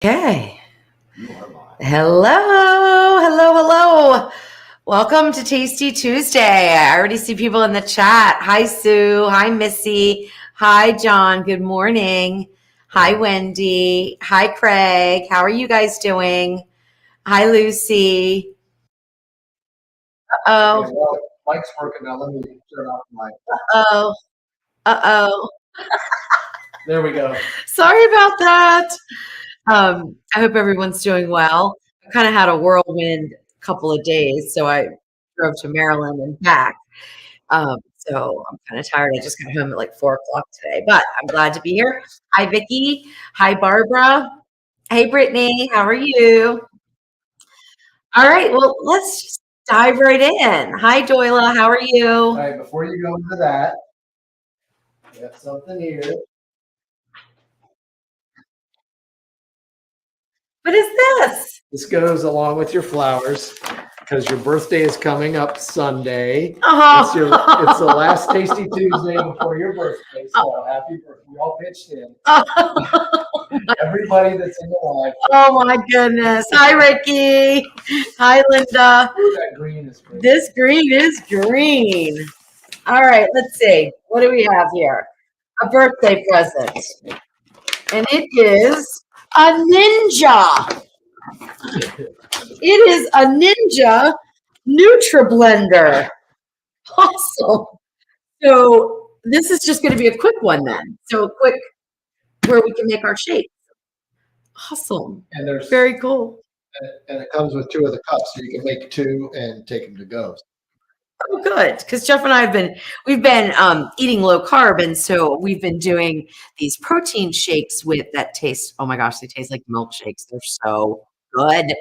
Okay. Hello. Welcome to Tasty Tuesday. I already see people in the chat. Hi, Sue. Hi, Missy. Hi, John. Good morning. Hi, Wendy. Hi, Craig. How are you guys doing? Hi, Lucy. Okay, Uh-oh. well, Mike's working now. Let me turn off my. Uh-oh. Uh-oh. There we go. Sorry about that. I hope everyone's doing well. I kind of had a whirlwind couple of days, so I drove to Maryland and back. So I'm kind of tired. I just got home at like 4 o'clock today, but I'm glad to be here. Hi, Vicky. Hi, Barbara. Hey, Brittany. How are you? All right. Well, let's just dive right in. Hi, Doyla. How are All you? right, before you go into that, we got something here. What is this? This goes along with your flowers because your birthday is coming up Sunday. Oh. It's the last Tasty Tuesday before your birthday. So happy birthday. We all pitched in. Everybody that's in the live. Oh my goodness. Hi, Ricky. Hi, Linda. Ooh, that green is great. This green is green. All right, let's see. What do we have here? A birthday present. And it is a ninja. It is a ninja NutriBlender. Awesome. So this is just going to be a quick one then. So a quick where we can make our shake. Awesome. And there's Very cool. and it comes with two of the cups, so you can make two and take them to go. Oh, good. Because Jeff and I we've been eating low carb, and so we've been doing these protein shakes with that taste. Oh my gosh, they taste like milkshakes. They're so good.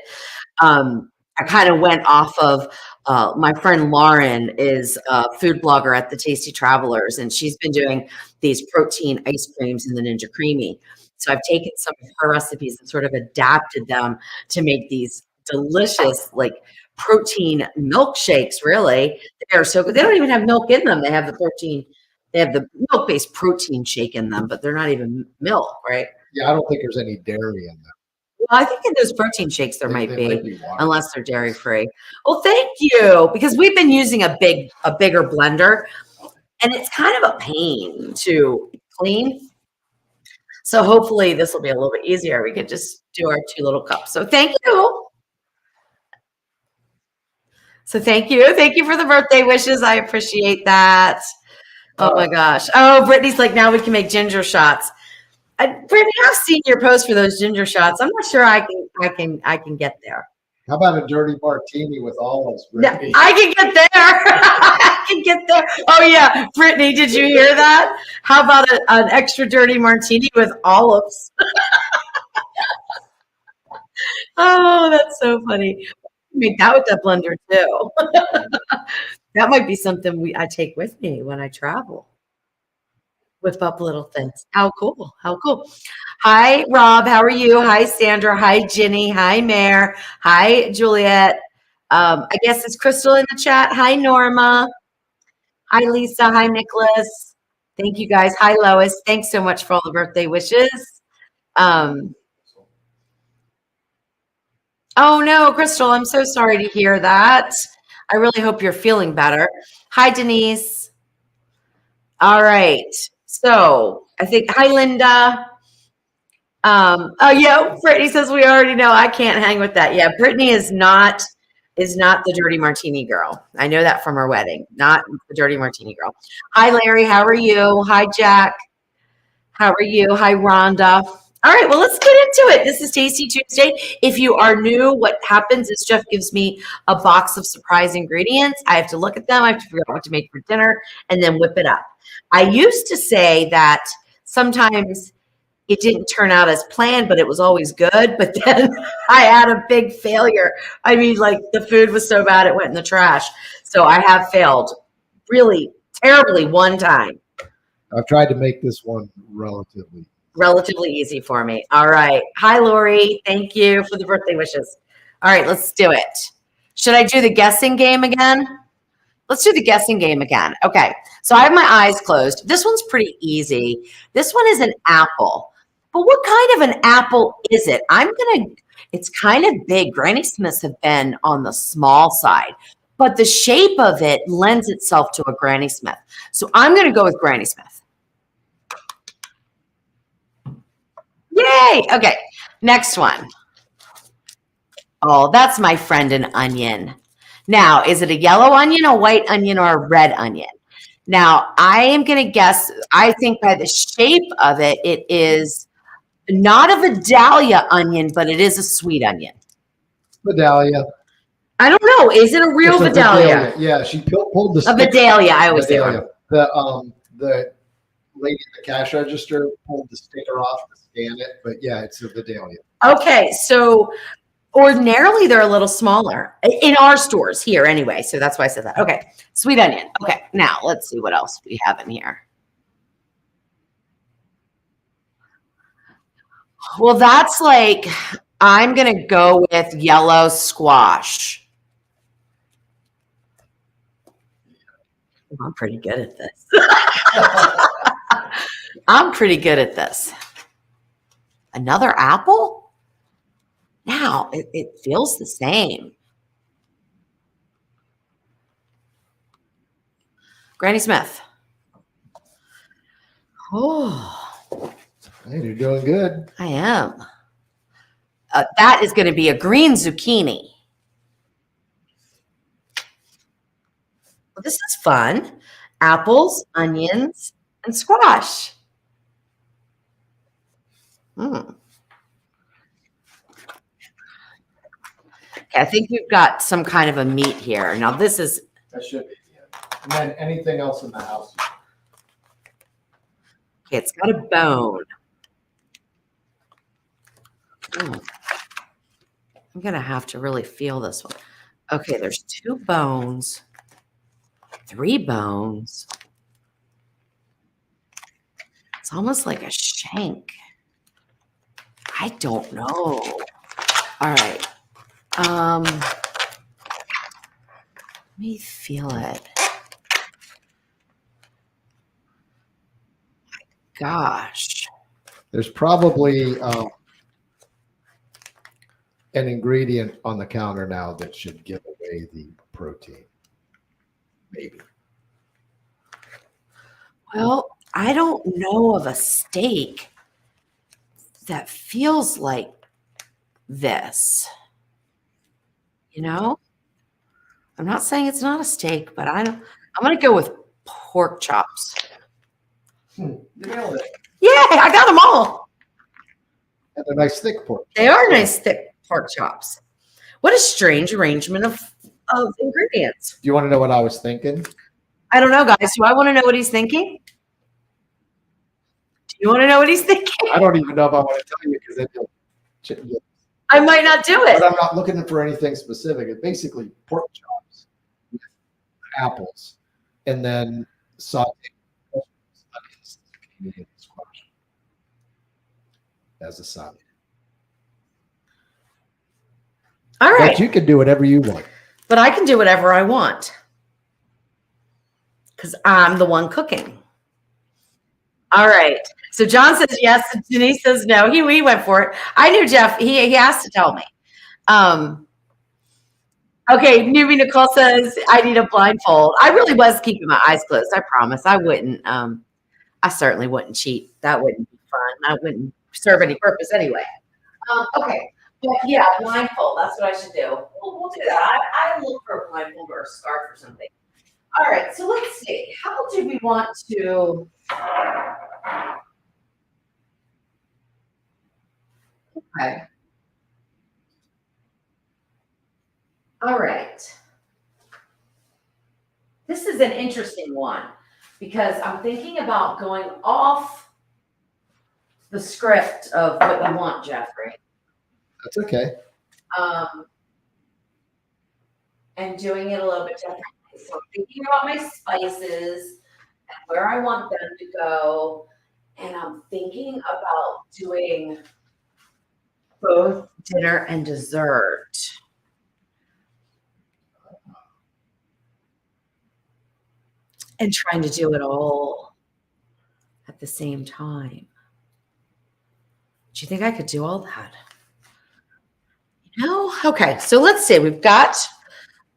I kind of went off of my friend Lauren is a food blogger at the Tasty Travelers, and she's been doing these protein ice creams in the Ninja Creamy. So I've taken some of her recipes and sort of adapted them to make these delicious, like protein milkshakes. Really, they are so good. They don't even have milk in them. They have the protein. They have the milk-based protein shake in them, but they're not even milk, right? Yeah, I don't think there's any dairy in them. Well, I think in those protein shakes there might They be, water. unless they're dairy free. Well, thank you, because we've been using a bigger blender, and it's kind of a pain to clean. So hopefully this will be a little bit easier. We could just do our 2 little cups. So thank you. Thank you for the birthday wishes. I appreciate that. Oh my gosh. Oh, Brittany's like, now we can make ginger shots. Brittany, I've seen your post for those ginger shots. I'm not sure I can get there. How about a dirty martini with olives, Brittany? I can get there. I can get there. Oh yeah, Brittany, did you hear that? How about an extra dirty martini with olives? Oh, that's so funny. Make that with that blender too. That might be something I take with me when I travel. Whip up little things. How cool. How cool. Hi, Rob. How are you? Hi, Sandra. Hi, Ginny. Hi, Mare. Hi, Juliet. I guess it's Crystal in the chat. Hi, Norma. Hi, Lisa. Hi, Nicholas. Thank you, guys. Hi, Lois. Thanks so much for all the birthday wishes. Oh, no, Crystal, I'm so sorry to hear that. I really hope you're feeling better. Hi, Denise. All right. So I think, hi, Linda. Oh yeah, Brittany says we already know. I can't hang with that. Yeah, Brittany is not the dirty martini girl. I know that from her wedding. Not the dirty martini girl. Hi, Larry. How are you? Hi, Jack. How are you? Hi, Rhonda. All right, well, let's get into it. This is Tasty Tuesday. If you are new, what happens is Jeff gives me a box of surprise ingredients. I have to look at them. I have to figure out what to make for dinner and then whip it up. I used to say that sometimes it didn't turn out as planned, but it was always good. But then I had a big failure. I mean, like the food was so bad it went in the trash. So I have failed really terribly one time. I've tried to make this one relatively easy for me. All right. Hi, Lori. Thank you for the birthday wishes. All right, let's do it. Should I do the guessing game again? Let's do the guessing game again. Okay. So I have my eyes closed. This one's pretty easy. This one is an apple. But what kind of an apple is it? It's kind of big. Granny Smiths have been on the small side, but the shape of it lends itself to a Granny Smith. So I'm going to go with Granny Smith. Yay. Okay. Next one. Oh, that's my friend, an onion. Now, is it a yellow onion, a white onion, or a red onion? Now, I am going to guess, I think by the shape of it, it is not a Vidalia onion, but it is a sweet onion. Vidalia. I don't know. Is it a real It's a Vidalia? Yeah, she pulled the A Vidalia. I always say wrong. The lady at the cash register pulled the sticker off to scan it, but yeah, it's a Vidalia. Okay, so ordinarily they're a little smaller in our stores here anyway, so that's why I said that. Okay, sweet onion. Okay, now let's see what else we have in here. Well, that's like, I'm going to go with yellow squash. I'm pretty good at this. I'm pretty good at this. Another apple? Now, it feels the same. Granny Smith. Oh, Hey, you're doing good. I am. That is going to be a green zucchini. Well, this is fun. Apples, onions, and squash. Okay, I think we've got some kind of a meat here. Now this is. That should be. And then anything else in the house? Okay, it's got a bone. I'm going to have to really feel this one. Okay, there's 2 bones, 3 bones. It's almost like a shank. I don't know. All right. Let me feel it. Gosh. There's probably an ingredient on the counter now that should give away the protein. Maybe. Well, I don't know of a steak that feels like this. You know? I'm not saying it's not a steak, but I'm going to go with pork chops. You nailed it. Yeah, I got them all. And they're nice thick pork chops. They are nice thick pork chops. What a strange arrangement of ingredients. Do you want to know what I was thinking? I don't know, guys. Do I want to know what he's thinking? Do you want to know what he's thinking? I don't even know if I want to tell you because then you'll I might not do it. But I'm not looking for anything specific. It's basically pork chops with apples and then sauteed onions, zucchini, and squash as a salad. All right. But you can do whatever you want. But I can do whatever I want because I'm the one cooking. All right. So John says yes. Denise says no. He went for it. I knew Jeff. He has to tell me. Okay. Newbie Nicole says I need a blindfold. I really was keeping my eyes closed. I promise. I wouldn't. I certainly wouldn't cheat. That wouldn't be fun. That wouldn't serve any purpose anyway. Okay. But yeah, blindfold. That's what I should do. We'll do that. I look for a blindfold or a scarf or something. All right. So let's see. How do we want to? Okay. All right. This is an interesting one because I'm thinking about going off the script of what you want, Jeffrey. That's okay. And doing it a little bit differently. So I'm thinking about my spices and where I want them to go. And I'm thinking about doing both dinner and dessert. And trying to do it all at the same time. Do you think I could do all that? No? Okay, so let's see. We've got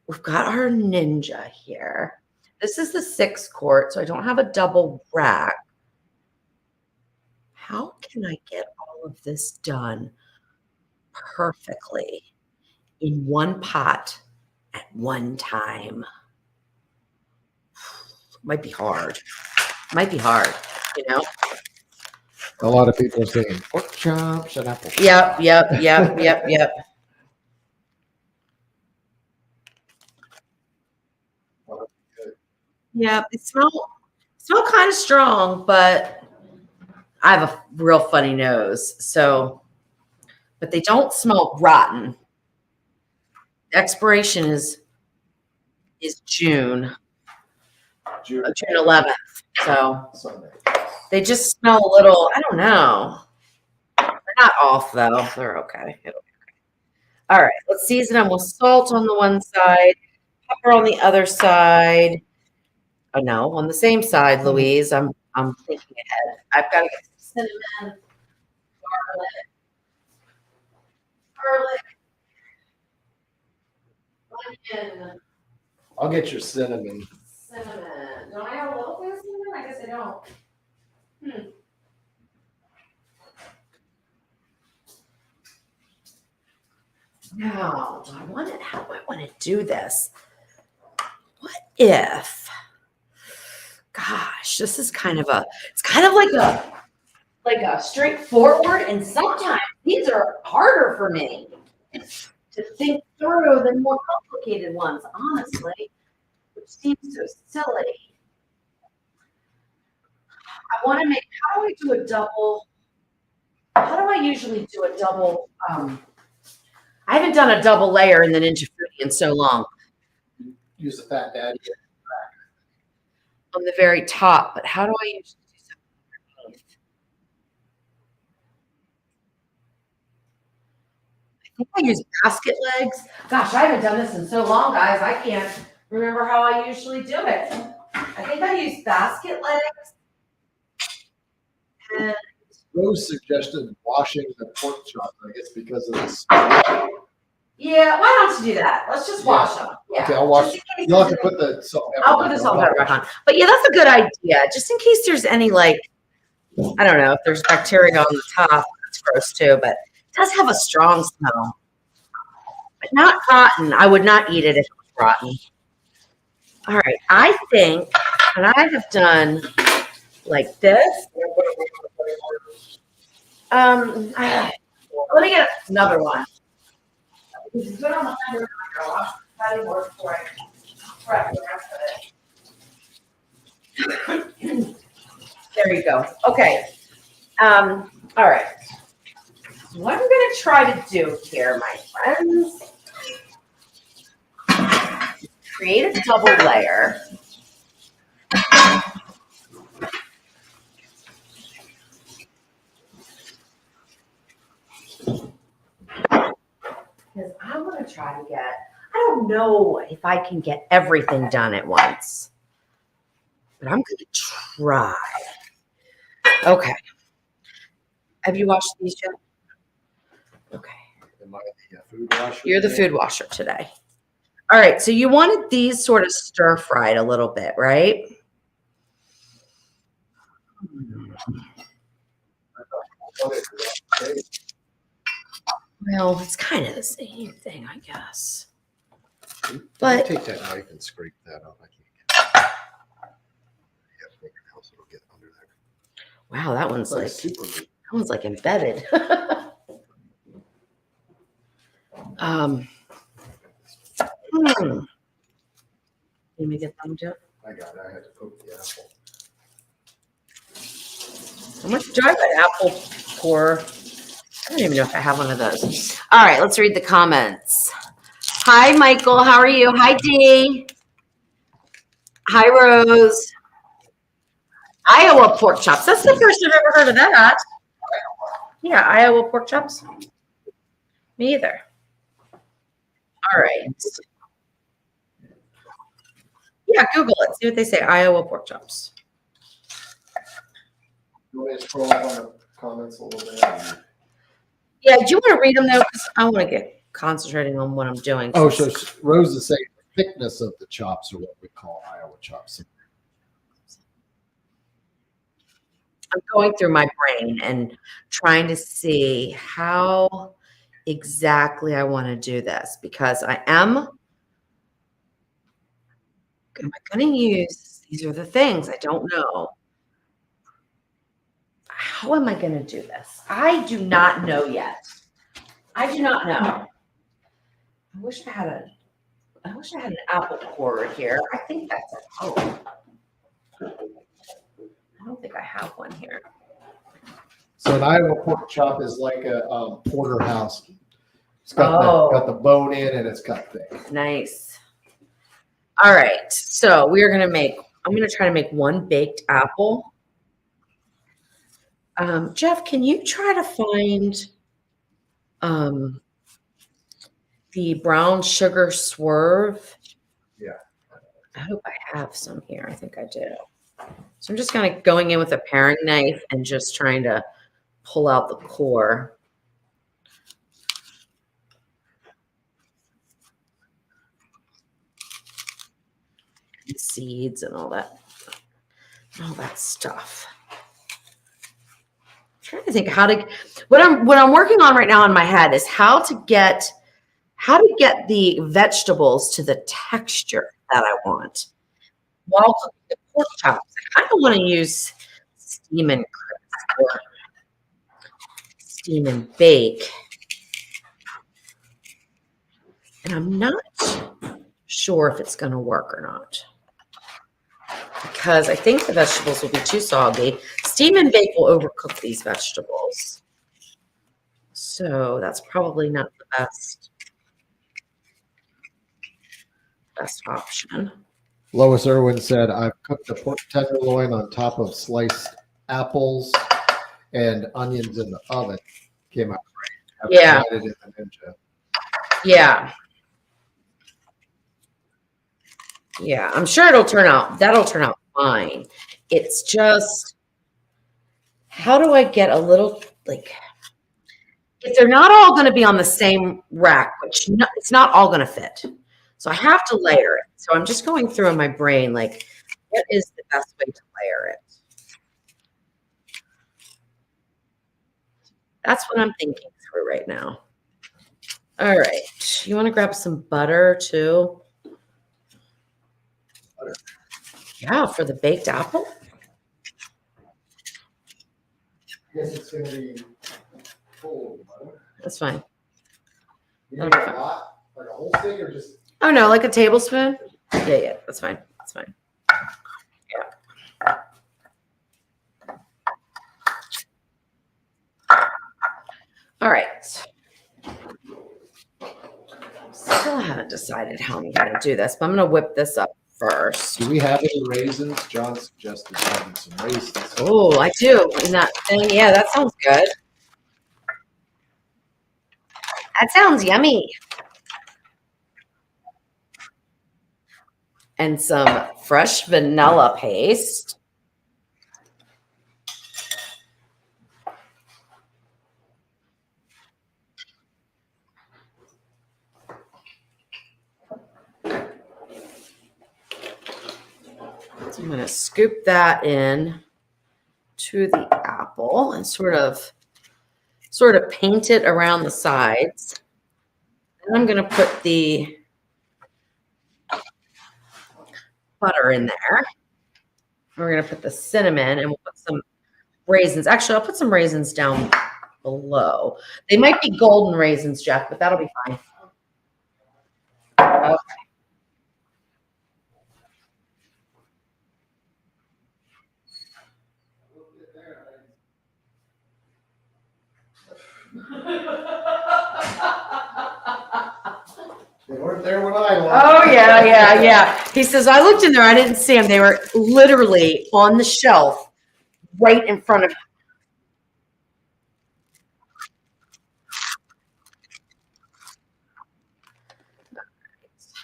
our Ninja here. This is the 6 quart, so I don't have a double rack. How can I get all of this done perfectly in one pot at one time? Might be hard. Might be hard, you know? A lot of people are saying pork chops and apple. Yep. Yeah, they smell kind of strong, but I have a real funny nose, so but they don't smell rotten. Expiration is June 11th. So Sunday. they just smell a little, I don't know. They're not off though. They're okay. It'll be okay. All right, let's season them with salt on the one side, pepper on the other side. Oh no, on the same side, Louise. I'm thinking ahead. I've got to get some cinnamon, garlic, onion, I'll get your cinnamon. cinnamon. Don't I have a little bit of cinnamon? I guess I don't. Now, do I want it? How do I want to do this? What if? Gosh, this is kind of like a straightforward, and sometimes these are harder for me to think through than more complicated ones, honestly, which seems so silly. I want to make, how do I do a double? How do I usually do a double? I haven't done a double layer in the Ninja Foodie in so long. Use the Fat Daddy. On the very top, but how do I usually do something underneath? I think I use basket legs. Gosh, I haven't done this in so long, guys. I can't remember how I usually do it. I think I use basket legs. And Rose suggested washing the pork chops, I guess, because of this. yeah, why don't you do that? Let's just wash them. Yeah. Okay, I'll wash. You'll have to put the salt. I'll put the salt and pepper back on. But yeah, that's a good idea. Just in case there's any, like, I don't know, if there's bacteria on the top, that's gross too, but it does have a strong smell. But not rotten. I would not eat it if it was rotten. All right, I think, and I have done like this. Let me get another one. This is good on the under. I'll more before I prep the rest of it. There you go. Okay. All right. What I'm going to try to do here, my friends, create a double layer. Because I'm going to try to get, I don't know if I can get everything done at once, but I'm going to try. Okay. Have you washed these yet? Okay. Am I the food washer? You're the food washer today. All right. So you wanted these sort of stir fried a little bit, right? Well, it's kind of the same thing, I guess. But take that knife and scrape that up. I can't get it. Yeah, fingernails, it'll get under there. Wow, that one's like super good. That one's like embedded. Let me get them too. I got it. I had to poke the apple. How much do I have an apple core? I don't even know if I have one of those. All right, let's read the comments. Hi, Michael. How are you? Hi, Dee. Hi, Rose. Iowa pork chops. That's the first I've ever heard of that. Yeah, Iowa pork chops. Me either. All right. Yeah, Google it. See what they say. Iowa pork chops. You want me to scroll on the comments a little bit? Yeah, do you want to read them though? 'Cause I want to get concentrating on what I'm doing. Oh, so Rose is saying the thickness of the chops are what we call Iowa chops. I'm going through my brain and trying to see how exactly I want to do this because am I going to use, these are the things I don't know. How am I going to do this? I do not know yet. I do not know. I wish I had an apple core here. I think that's it. Oh, I don't think I have one here. So an Iowa pork chop is like a porterhouse. It's got the bone in and it's cut thick. Nice. All right. So I'm going to try to make one baked apple. Jeff, can you try to find the brown sugar swerve? Yeah. I hope I have some here. I think I do. So I'm just kind of going in with a paring knife and just trying to pull out the core. And seeds and all that stuff. I'm trying to think what I'm working on right now in my head is how to get the vegetables to the texture that I want while cooking the pork chops. I kind of want to use steam and crisp or steam and bake. And I'm not sure if it's going to work or not because I think the vegetables will be too soggy. Steam and bake will overcook these vegetables. So that's probably not the best option. Lois Irwin said, I've cooked a pork tenderloin on top of sliced apples and onions in the oven. Came out great. Yeah. Tried it in the Ninja. Yeah. Yeah, I'm sure that'll turn out fine. It's just, how do I get a little, like, if they're not all going to be on the same rack, it's not all going to fit. So I have to layer it. So I'm just going through in my brain, like, what is the best way to layer it? That's what I'm thinking through right now. All right. You want to grab some butter too? Butter. Yeah, for the baked apple. Yes, it's going to be full of butter. That's fine. You need a lot? Like a whole stick or just? Oh no, like a tablespoon? Yeah, that's fine. That's fine. Yeah. All right. Still haven't decided how I'm going to do this, but I'm going to whip this up first. Do we have any raisins? John suggested having some raisins. Oh, I do. In that thing. Yeah, that sounds good. That sounds yummy. And some fresh vanilla paste. So I'm going to scoop that in to the apple and sort of paint it around the sides. And I'm going to put the butter in there. We're going to put the cinnamon and we'll put some raisins. Actually, I'll put some raisins down below. They might be golden raisins, Jeff, but that'll be fine. Okay. They weren't there when I looked. Oh, yeah. He says, I looked in there. I didn't see them. They were literally on the shelf right in front of me.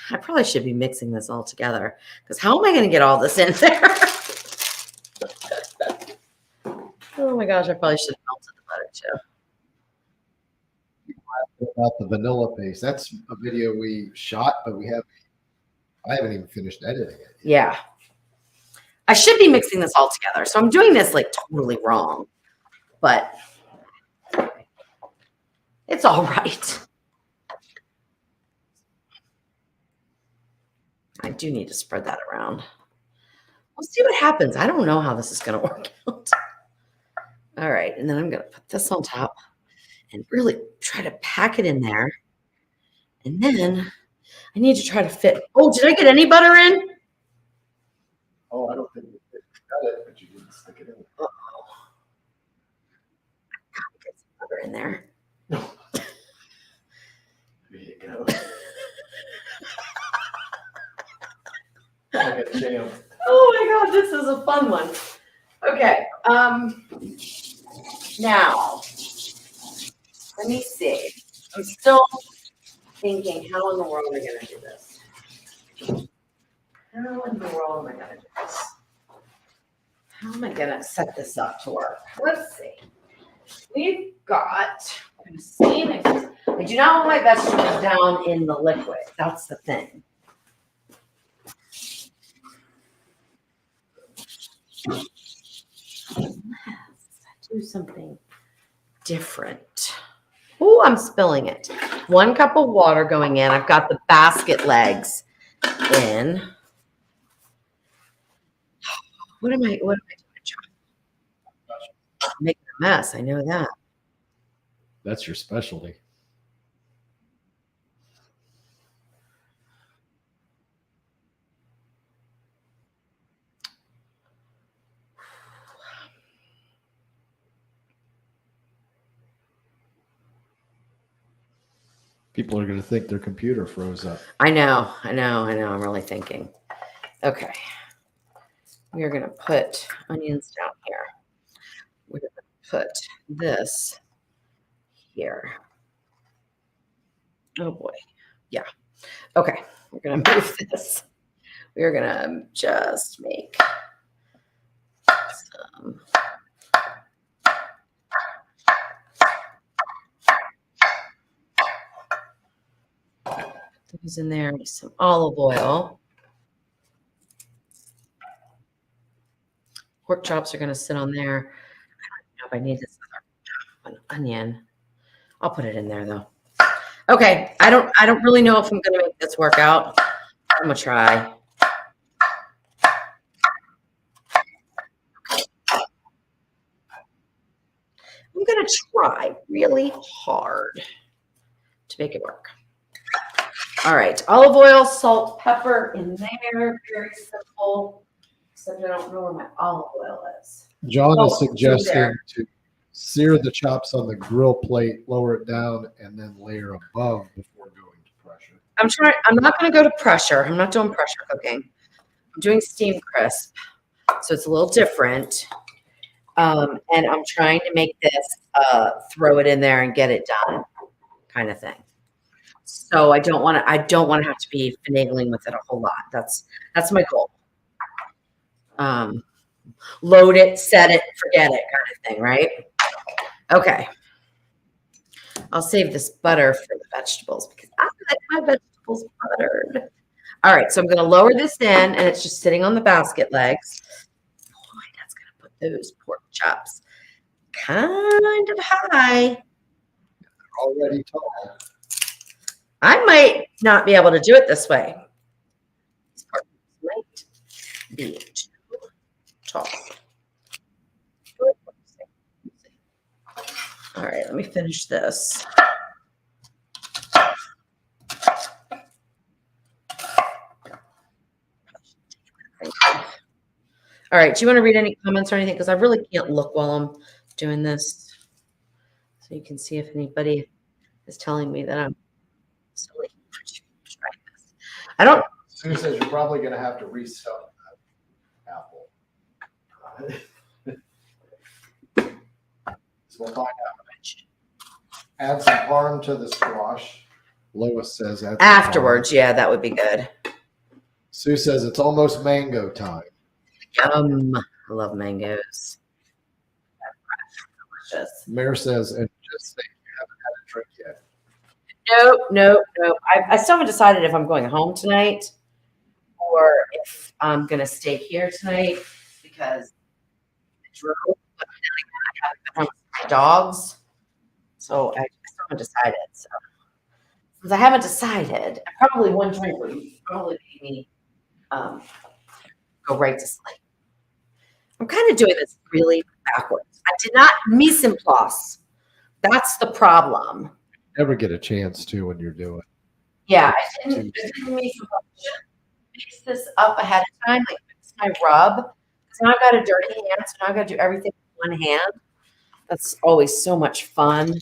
I probably should be mixing this all together because how am I going to get all this in there? Oh my gosh, I probably should have melted the butter too. about the vanilla paste. That's a video we shot, but I haven't even finished editing it. Yeah. I should be mixing this all together. So I'm doing this like totally wrong, but it's all right. I do need to spread that around. We'll see what happens. I don't know how this is going to work out. All right. And then I'm going to put this on top and really try to pack it in there. And then I need to try to fit. Oh, did I get any butter in? Oh, I don't think you got it, but you didn't stick it in. Uh-oh. I gotta get some butter in there. There you go. Like a champ. Oh my God, this is a fun one. Okay. Now, let me see. I'm still thinking, how in the world am I going to do this? How in the world am I going to do this? How am I going to set this up to work? Let's see. We've got, I'm going to see. I do not want my vegetables down in the liquid. That's the thing. Let's do something different. Oh, I'm spilling it. 1 cup of water going in. I've got the basket legs in. What am I doing? I'm making a mess. I know that. That's your specialty. People are going to think their computer froze up. I know. I'm really thinking. Okay. We are going to put onions down here. We're going to put this here. Oh boy. Yeah. Okay. We're going to move this. We're going to just make some. Those in there, some olive oil. Pork chops are going to sit on there. I don't know if I need this other onion. I'll put it in there though. Okay, I don't really know if I'm going to make this work out. I'm going to try. I'm going to try really hard to make it work. All right, olive oil, salt, pepper in there. Very simple. Except I don't know where my olive oil is. John is suggesting to sear the chops on the grill plate, lower it down, and then layer above before going to pressure. I'm not going to go to pressure. I'm not doing pressure cooking. I'm doing steam crisp, so it's a little different. And I'm trying to make this throw it in there and get it done, kind of thing. So I don't want to have to be finagling with it a whole lot. That's my goal. Load it, set it, forget it, kind of thing, right? Okay. I'll save this butter for the vegetables because I like my vegetables buttered. All right, so I'm going to lower this in, and it's just sitting on the basket legs. Boy, that's going to put those pork chops kind of high. They're already tall. I might not be able to do it this way. These pork chops might be too tall. All right, let me finish this. All right, do you want to read any comments or anything? Because I really can't look while I'm doing this. So you can see if anybody is telling me that I'm silly for trying this. I don't. Sue says you're probably going to have to restuff that apple. So we'll find out. Add some parm to the squash. Lois says afterwards. Yeah, that would be good. Sue says it's almost mango time. Yum. I love mangoes. Delicious. Mayor says, and just think you haven't had a drink yet. Nope. I still haven't decided if I'm going home tonight or if I'm going to stay here tonight because I drove, but I haven't been home with my dogs. So I still haven't decided. So since I haven't decided, probably one drink would probably make me go right to sleep. I'm kind of doing this really backwards. I did not mise en place. That's the problem. Never get a chance to when you're doing. Yeah, I didn't mise en place. Mix this up ahead of time, like mix my rub. Because now I've got a dirty hand, so now I've got to do everything with one hand. That's always so much fun.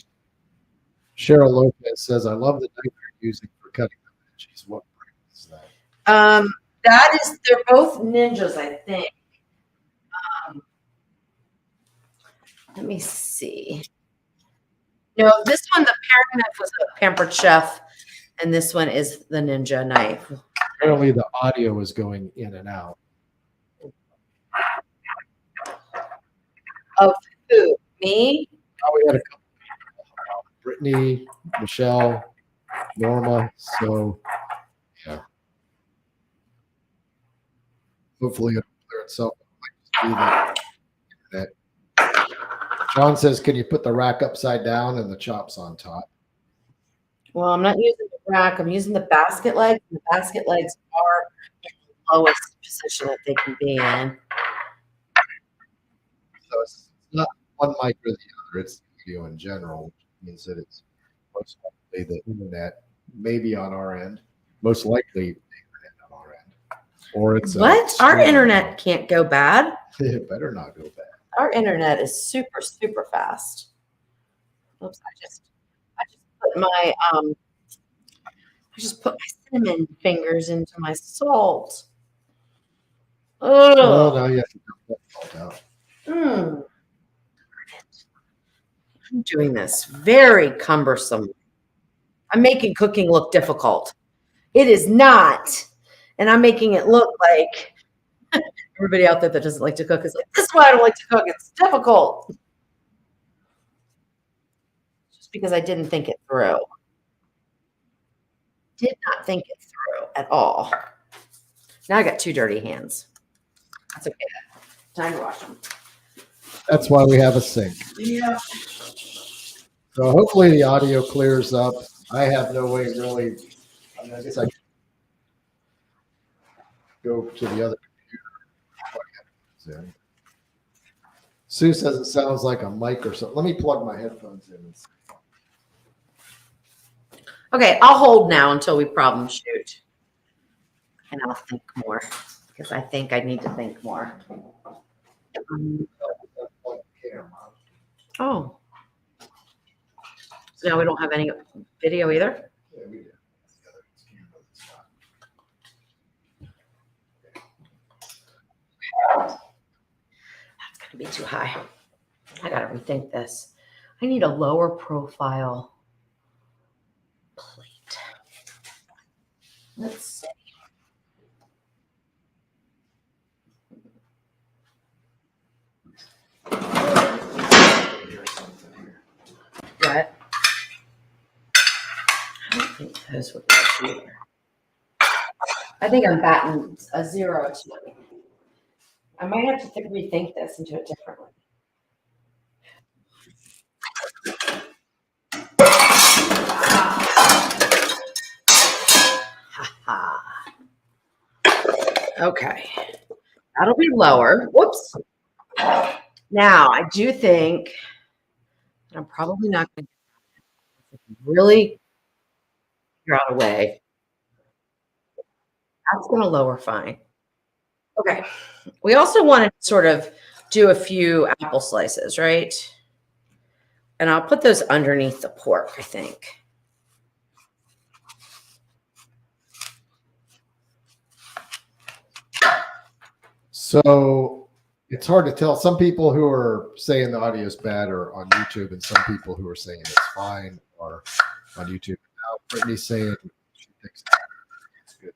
Cheryl Lopez says, "I love the knife you're using for cutting the veggies. What brand is that?" That is, they're both ninjas, I think. Let me see. No, this one, the paring knife was a Pampered Chef, and this one is the Ninja knife. Apparently, the audio is going in and out. Of who? Me? Oh, we had a couple. Brittany, Michelle, Norma. So, yeah. Hopefully, it'll clear itself. That. John says, "Can you put the rack upside down and the chops on top?" Well, I'm not using the rack. I'm using the basket legs. The basket legs are in the lowest position that they can be in. So it's not one mic or the other. It's video in general, which means that it's most likely the internet, maybe on our end, most likely the internet on our end, or it's what? Our internet can't go bad. It better not go bad. Our internet is super, super fast. Oops, I just put my cinnamon fingers into my salt. Oh, now you have to dump that salt out. I'm doing this very cumbersome. I'm making cooking look difficult. It is not. And I'm making it look like everybody out there that doesn't like to cook is like, this is why I don't like to cook. It's difficult. Just because I didn't think it through. Did not think it through at all. Now I got two dirty hands. That's okay. Time to wash them. That's why we have a sink. Yeah. So hopefully the audio clears up. I have no way really. I mean, I guess I can go to the other computer. Sue says it sounds like a mic or something. Let me plug my headphones in. Okay, I'll hold now until we problem shoot. And I'll think more because I think I need to think more. Oh. So now we don't have any video either? Yeah, we do. That's going to be too high. I got to rethink this. I need a lower profile plate. Let's see. What? I don't think those would work either. I think I'm batting a 0-2. I might have to rethink this and do it differently. Okay, that'll be lower. Whoops. Now, I do think that I'm probably not going to really figure out a way. That's going to lower fine. Okay. We also want to sort of do a few apple slices, right? And I'll put those underneath the pork, I think. So it's hard to tell. Some people who are saying the audio is bad are on YouTube, and some people who are saying it's fine are on YouTube. Now Brittany's saying she thinks it's good.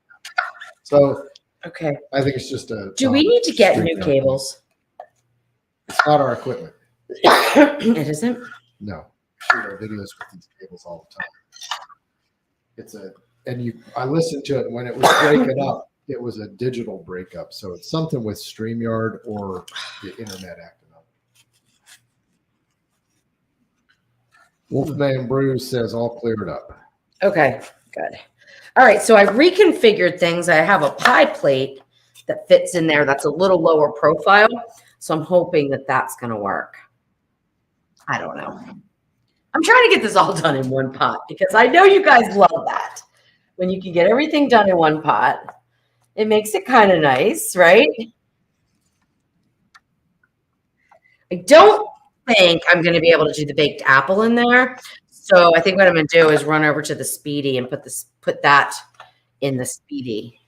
So okay, I think it's just a. Do we need to get new cables? It's not our equipment. It isn't? No, we shoot our videos with these cables all the time. I listened to it, and when it was breaking up, it was a digital breakup. So it's something with StreamYard or the internet acting up. Wolfman Bruce says all cleared up. Okay, good. All right, so I reconfigured things. I have a pie plate that fits in there that's a little lower profile. So I'm hoping that that's going to work. I don't know. I'm trying to get this all done in one pot because I know you guys love that. When you can get everything done in one pot, it makes it kind of nice, right? I don't think I'm going to be able to do the baked apple in there. So I think what I'm going to do is run over to the Speedy and put that in the Speedy.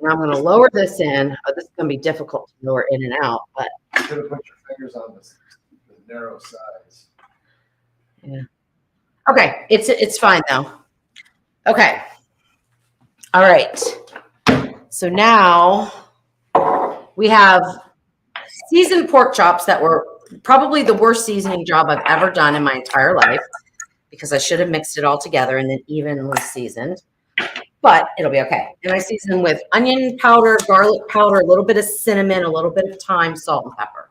And I'm going to lower this in. Oh, this is going to be difficult to lower in and out, but you could have put your fingers on the narrow sides. Yeah. Okay, it's fine though. Okay. All right. So now we have seasoned pork chops that were probably the worst seasoning job I've ever done in my entire life because I should have mixed it all together and then evenly seasoned. But it'll be okay. And I season with onion powder, garlic powder, a little bit of cinnamon, a little bit of thyme, salt, and pepper.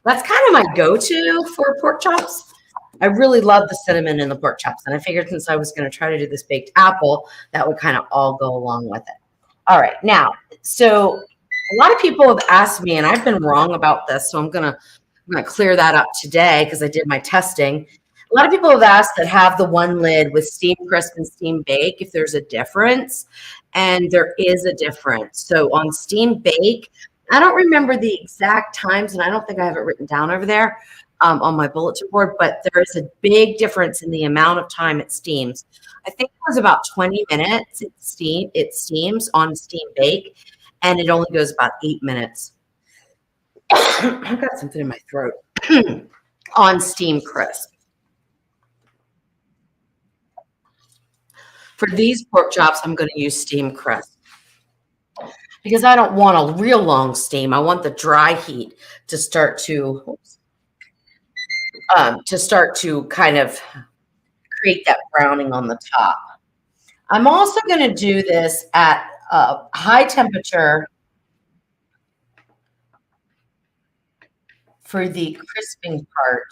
That's kind of my go-to for pork chops. I really love the cinnamon in the pork chops. And I figured since I was going to try to do this baked apple, that would kind of all go along with it. All right. Now, so a lot of people have asked me, and I've been wrong about this, so I'm going to clear that up today because I did my testing. A lot of people have asked that have the one lid with steam crisp and steam bake if there's a difference, and there is a difference. So on steam bake, I don't remember the exact times, and I don't think I have it written down over there on my bulletin board, but there is a big difference in the amount of time it steams. I think it was about 20 minutes it steams on steam bake, and it only goes about 8 minutes. I've got something in my throat on steam crisp. For these pork chops, I'm going to use steam crisp because I don't want a real long steam. I want the dry heat to start to kind of create that browning on the top. I'm also going to do this at a high temperature for the crisping part.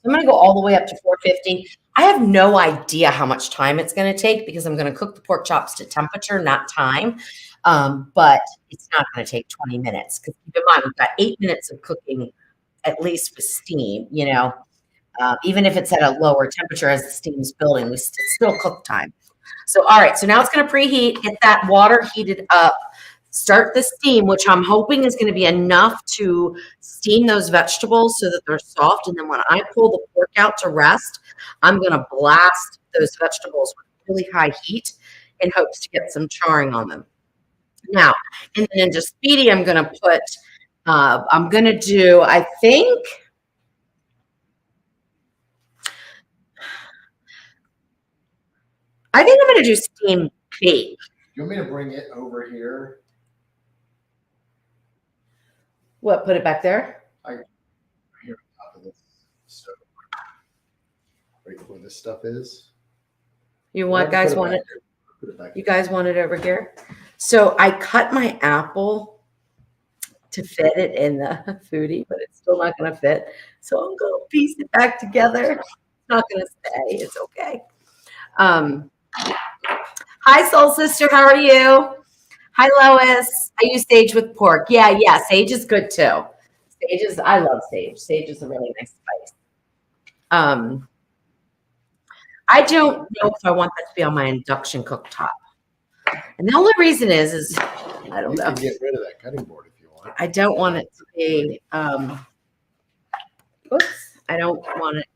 I'm going to go all the way up to 450. I have no idea how much time it's going to take because I'm going to cook the pork chops to temperature, not time. But it's not going to take 20 minutes because keep in mind, we've got 8 minutes of cooking at least with steam, even if it's at a lower temperature as the steam's building, we still cook time. So, all right. So now it's going to preheat, get that water heated up, start the steam, which I'm hoping is going to be enough to steam those vegetables so that they're soft. And then when I pull the pork out to rest, I'm going to blast those vegetables with really high heat in hopes to get some charring on them. Now, and then into Speedy, I'm going to put, I'm going to do, I think I'm going to do steam bake. You want me to bring it over here? What, put it back there? Here on top of this stove. Right where this stuff is. You guys want it? You guys want it over here? So I cut my apple to fit it in the foodie, but it's still not going to fit. So I'm going to piece it back together. It's not going to stay. It's okay. Hi, Soul Sister. How are you? Hi, Lois. I use sage with pork. Yeah, sage is good too. I love sage. Sage is a really nice spice. I don't know if I want that to be on my induction cooktop. And the only reason is I don't know. You can get rid of that cutting board if you want. I don't want it to be, I don't want it.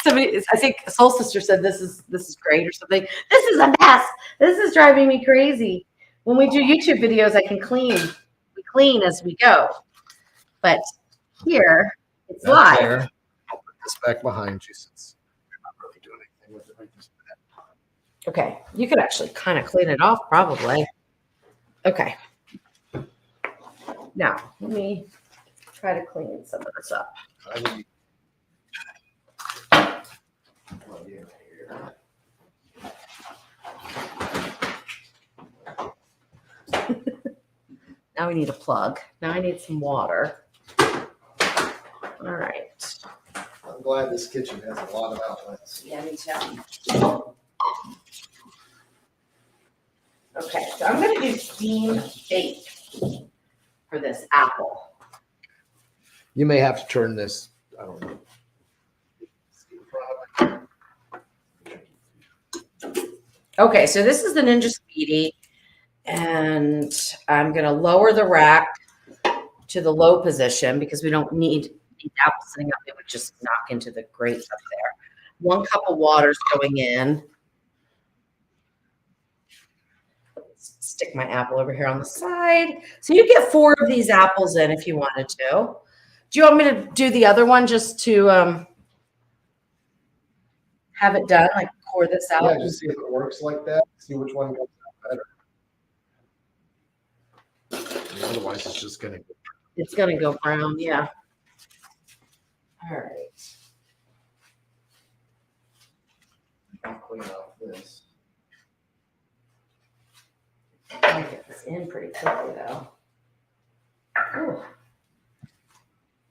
I think Soul Sister said this is great or something. This is a mess. This is driving me crazy. When we do YouTube videos, I can clean. We clean as we go. But here, it's live. There. I'll put this back behind you since you're not really doing anything with it right this minute. Okay. You could actually kind of clean it off, probably. Okay. Now, let me try to clean some of this up. Now we need a plug. Now I need some water. All right. I'm glad this kitchen has a lot of outlets. Yeah, me too. Okay, so I'm going to do steam bake for this apple. You may have to turn this, I don't know. Okay, so this is the Ninja Speedy, and I'm going to lower the rack to the low position because we don't need the apple sitting up. It would just knock into the grates up there. 1 cup of water is going in. Stick my apple over here on the side. So you get 4 of these apples in if you wanted to. Do you want me to do the other one just to have it done, like pour this out? Yeah, just see if it works like that. See which one goes out better. Otherwise, it's just going to. It's going to go brown, yeah. All right. I'll clean off this. I get this in pretty quickly, though. Ooh.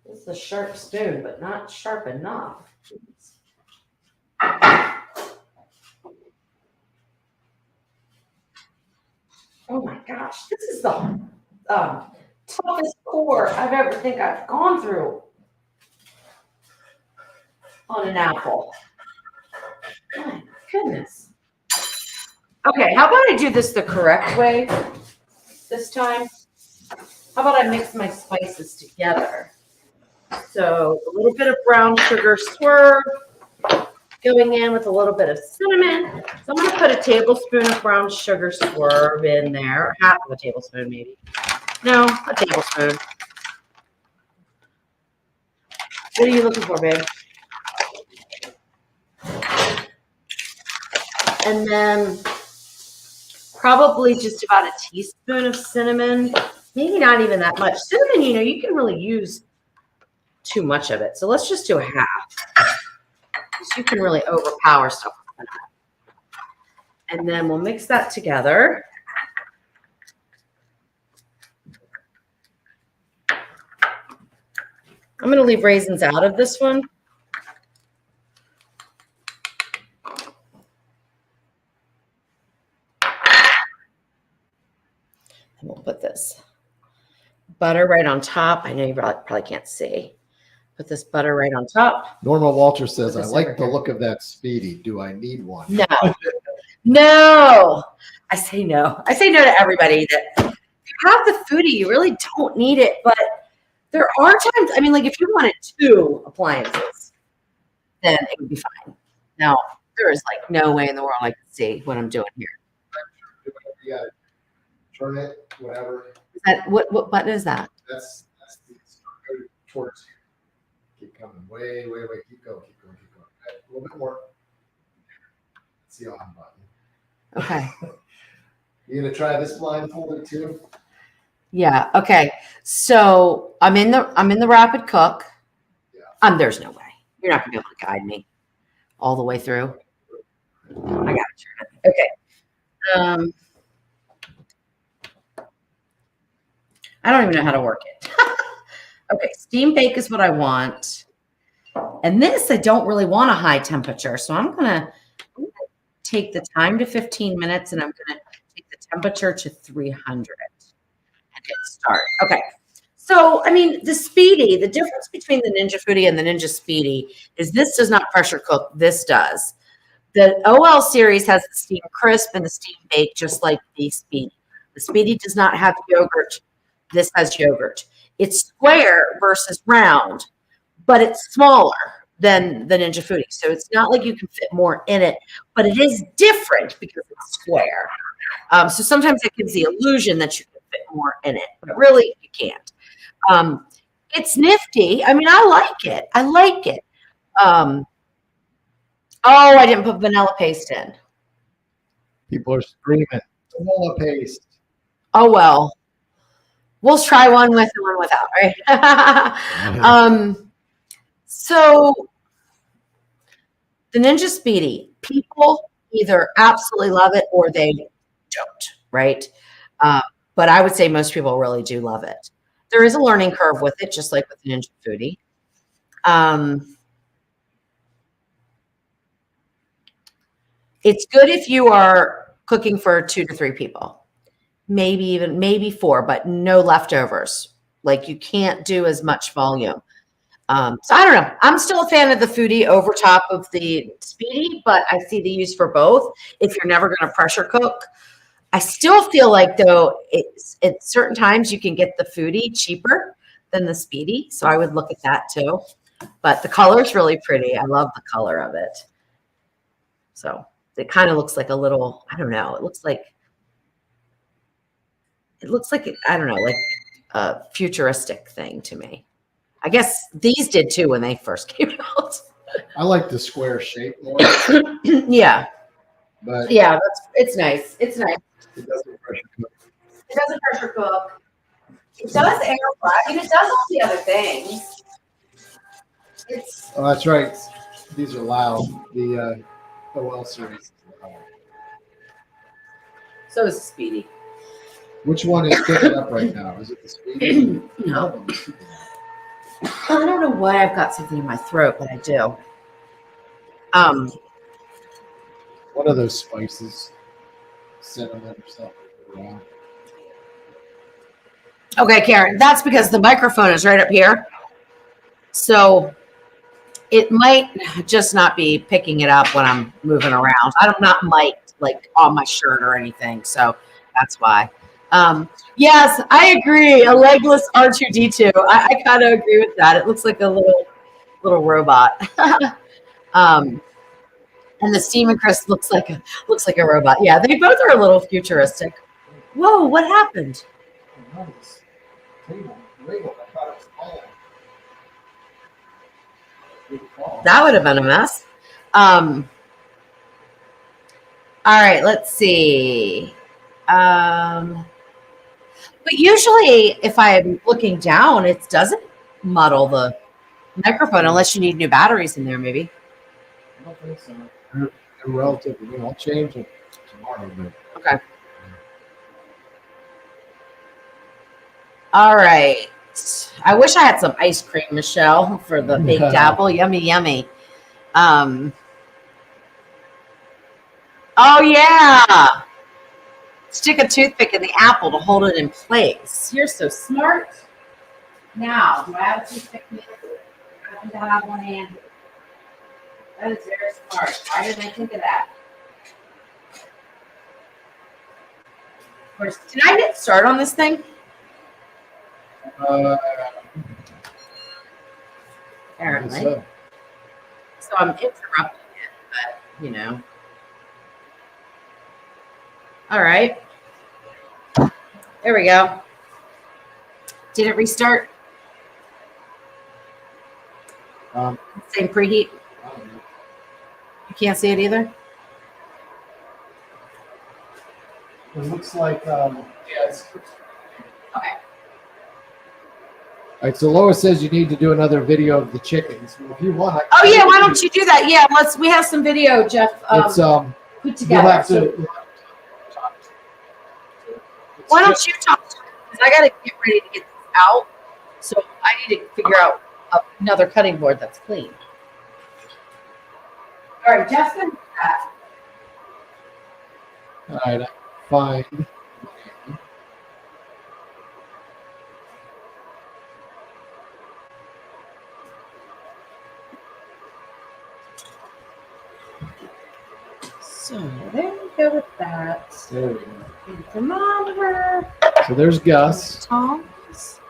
This is a sharp spoon, but not sharp enough. Oh my gosh, this is the toughest core I've gone through on an apple. My goodness. Okay, how about I do this the correct way this time? How about I mix my spices together? So a little bit of brown sugar swerve going in with a little bit of cinnamon. So I'm going to put a tablespoon of brown sugar swerve in there, or half of a tablespoon maybe. No, a tablespoon. What are you looking for, babe? And then probably just about a teaspoon of cinnamon. Maybe not even that much. Cinnamon, you can really use too much of it. So let's just do a half. Because you can really overpower stuff with that. And then we'll mix that together. I'm going to leave raisins out of this one. And we'll put this butter right on top. I know you probably can't see. Put this butter right on top. Norma Walter says, I like the look of that Speedy. Do I need one? No. No. I say no. I say no to everybody that if you have the foodie, you really don't need it. But there are times, like if you wanted 2 appliances, then it would be fine. Now, there is like no way in the world I can see what I'm doing here. Yeah. Turn it, whatever. Is that what button is that? That's the go towards you. Keep coming. Way. Keep going. Okay, a little bit more. It's the on button. Okay. You gonna try this blindfolded too? Yeah. Okay. So I'm in the rapid cook. Yeah. There's no way. You're not gonna be able to guide me all the way through. I gotta turn it. Okay. I don't even know how to work it. Okay, steam bake is what I want. And this, I don't really want a high temperature. So I'm gonna take the time to 15 minutes and I'm gonna take the temperature to 300 and hit start. Okay. So, the Speedy, the difference between the Ninja Foodie and the Ninja Speedy is this does not pressure cook. This does. The OL series has the steam crisp and the steam bake, just like the Speedy. The Speedy does not have yogurt. This has yogurt. It's square versus round, but it's smaller than the Ninja Foodie. So it's not like you can fit more in it, but it is different because it's square. So sometimes it gives the illusion that you can fit more in it, but really you can't. It's nifty. I like it. I like it. Oh, I didn't put vanilla paste in. People are screaming, vanilla paste. Oh, well. We'll try one with and one without, right? So the Ninja Speedy, people either absolutely love it or they don't, right? But but I would say most people really do love it. There is a learning curve with it, just like with Ninja Foodie. It's good if you are cooking for 2 to 3 people, maybe 4, but no leftovers. Like you can't do as much volume. So I don't know. I'm still a fan of the Foodie over top of the Speedy, but I see the use for both. If you're never going to pressure cook, I still feel like though it's at certain times you can get the Foodie cheaper than the Speedy, so I would look at that too. But the color's really pretty. I love the color of it. So it kind of looks like a little, I don't know, it looks like, I don't know, like a futuristic thing to me. I guess these did too when they first came out. I like the square shape more, Yeah. but Yeah, it's nice. It's nice. it doesn't pressure cook. It doesn't pressure cook. It does air fry. I mean, it does all the other things. Oh, that's right. These are loud. The OL series is loud. So is the Speedy. Which one is picking up right now? Is it the Speedy? No. I don't know why I've got something in my throat, but I do. One of those spices, cinnamon or something. Yeah. Okay, Karen, that's because the microphone is right up here. So it might just not be picking it up when I'm moving around. I'm not mic'd like on my shirt or anything. So that's why. Yes, I agree. A legless R2D2. I kind of agree with that. It looks like a little robot. And the Steam Crisp looks like a robot. Yeah, they both are a little futuristic. Whoa, what happened? That would have been a mess. All right, let's see. But usually if I'm looking down, it doesn't muddle the microphone unless you need new batteries in there, maybe. I don't think so. They're relatively new. I'll change it tomorrow. But Okay. All right. I wish I had some ice cream, Michelle, for the baked apple. Yummy, yummy. Oh, yeah. Stick a toothpick in the apple to hold it in place. You're so smart. Now, do I have a toothpick? I think I have one hand. That is very smart. Why didn't I think of that? Of course, did I hit start on this thing? Apparently. So I'm interrupting it, but, you know. All right. There we go. Did it restart? Same preheat? You can't see it either? it looks like, yeah, it's Okay. all right. So Lois says you need to do another video of the chickens. Well, if you want, Oh yeah, why don't you do that? Yeah, we have some video, Jeff. It's put together. You'll have to. Why don't you talk to me? Because I got to get ready to get this out. So I need to figure out another cutting board that's clean. All right, Jeff's going to do that. All right, fine. So there we go with that. There we go. Thermometer. So there's Gus. Tongs.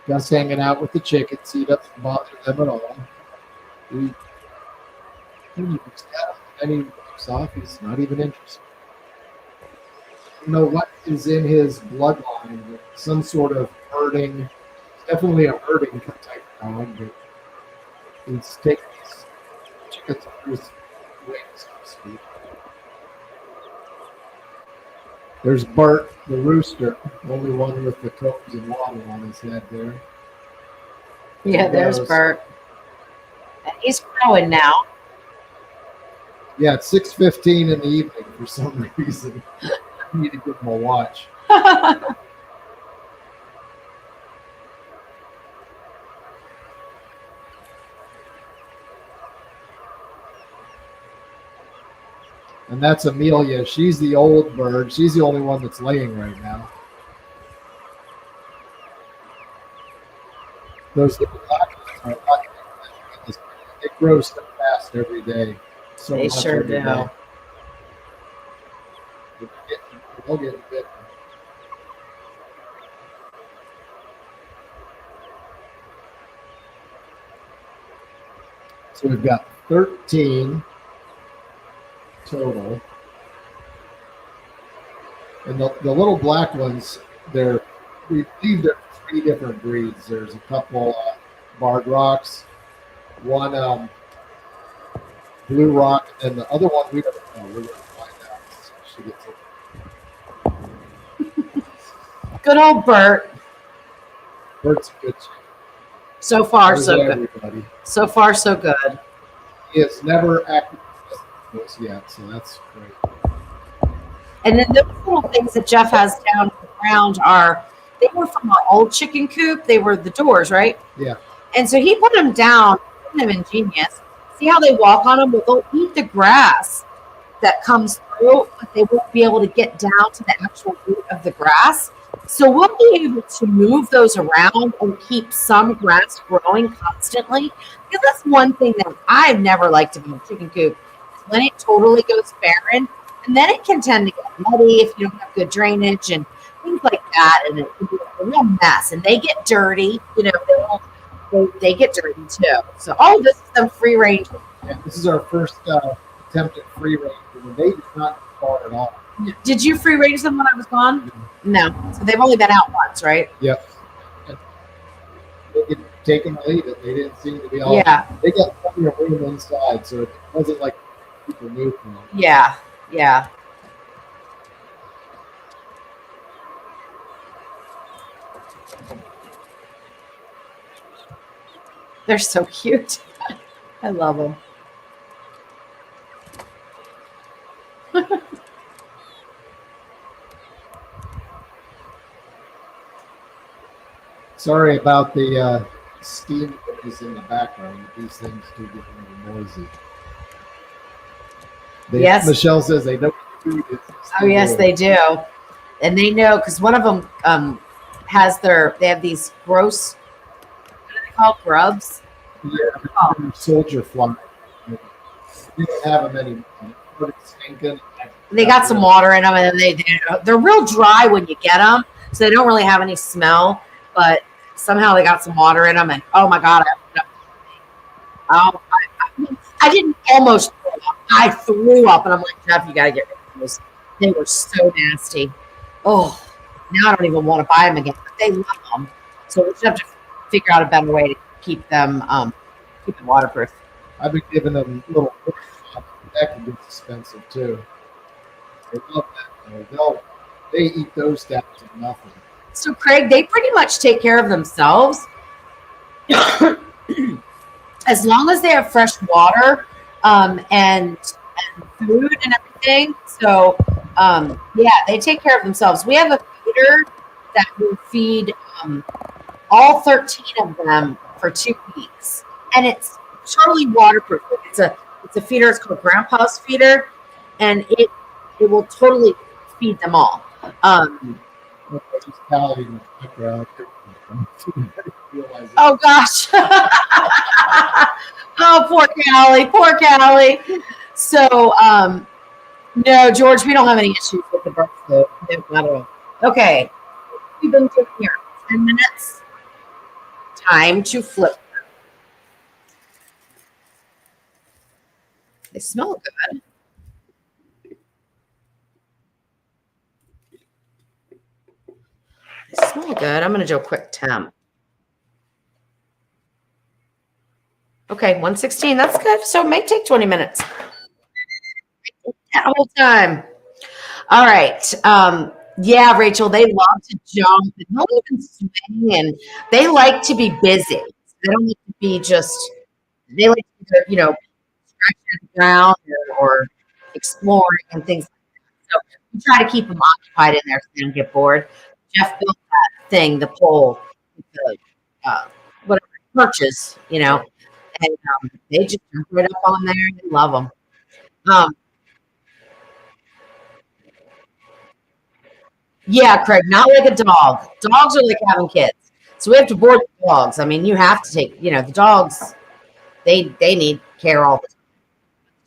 Gus hanging out with the chickens. He doesn't bother them at all. He looks off. He's not even interested. I don't know what is in his bloodline, but some sort of herding. Definitely a herding type dog, but he's taking his chickens under his wings, so to speak. There's Bert, the rooster, only one with the combs and water on his head there. Yeah, there's Bert. And he's growing now. Yeah, it's 6:15 in the evening for some reason. I need to give him a watch. And that's Amelia. She's the old bird. She's the only one that's laying right now. Those little black ones are not, they grow so fast every day. So They much sure every do. day. They'll get bit. So we've got 13 total. And the little black ones, we believe they're 3 different breeds. There's a couple barred rocks, one blue rock, and the other one we don't know. We're going to find out as she gets it. Good old Bert. Bert's a good chick. So far, so good. Everybody. So far, so good. He has never acted with us yet, so that's great. And then those little things that Jeff has down on the ground they were from our old chicken coop. They were the doors, right? Yeah. And so he put them down, kind of ingenious. See how they walk on them? Well, they'll eat the grass that comes through, but they won't be able to get down to the actual root of the grass. So we'll be able to move those around and keep some grass growing constantly. Because that's one thing that I've never liked about a chicken coop. When it totally goes barren, and then it can tend to get muddy if you don't have good drainage and things like that, and it can be a real mess. And they get dirty, they get dirty too. So, this is them free range. Yeah, this is our first attempt at free range, and they did not far at all. Did you free range them when I was gone? No. So they've only been out once, right? Yep. They could take them or leave it. They didn't seem to be all. Yeah. They got plenty of room inside, so it wasn't like people moved from them. Yeah. Yeah. They're so cute. I love them. Sorry about the steam that is in the background. These things do get a little noisy. Yes. Michelle says they know what food is. Oh, yes, they do. And they know because one of them they have these gross, what are they called? Grubs? Yeah, soldier fly. We don't have them anymore. They got some water in them, and they're real dry when you get them, so they don't really have any smell. But somehow they got some water in them, and oh my God, I didn't almost throw up. I threw up, and I'm like, Jeff, you gotta get rid of those. They were so nasty. Oh, now I don't even want to buy them again. But they love them, so we just have to figure out a better way to keep them waterproof. I've been giving them little. That can be expensive too. They love that. They eat those down to nothing. So Craig, they pretty much take care of themselves as long as they have fresh water and food and everything. So they take care of themselves. We have a feeder that will feed all 13 of them for 2 weeks, and it's totally waterproof. It's a feeder. It's called Grandpa's feeder, and it will totally feed them all. Oh gosh! Oh, poor Callie. So, no, George, we don't have any issues with the birth flu. No, not at all. Okay, we've been doing here 10 minutes. Time to flip. They smell good. They smell good. I'm going to do a quick temp. Okay, 116. That's good. So it may take 20 minutes. That whole time. All right. Yeah, Rachel, they love to jump and they'll even swing, and they like to be busy. They don't like to be they like to, scratching the ground or exploring and things like that. So we try to keep them occupied in there so they don't get bored. Jeff built that thing, the pole, with the whatever perches, and they just jump right up on there and they love them. Yeah, Craig, not like a dog. Dogs are like having kids. So we have to board the dogs. I mean, you have to take, the dogs, they need care all the time.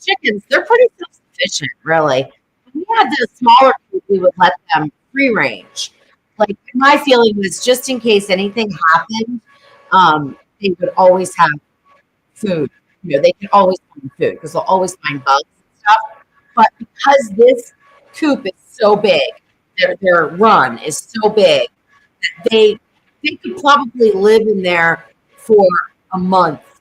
Chickens, they're pretty self-sufficient, really. If we had the smaller kids, we would let them free range. Like my feeling was just in case anything happened, they would always have food. They can always find food because they'll always find bugs and stuff. But because this coop is so big, their run is so big, they they could probably live in there for a month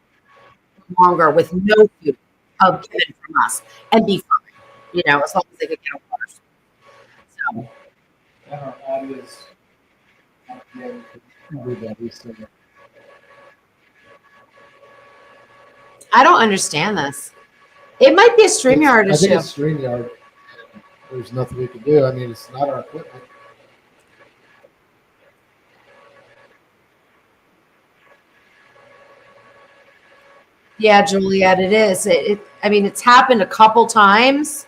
longer with no food of given from us and be fine. As long as they could get a water source. So And our audience, again, everybody, so I don't understand this. It might be a StreamYard I think issue. it's StreamYard. There's nothing we can do. I mean, it's not our equipment. Yeah, Juliet, it is. I mean, it's happened a couple times,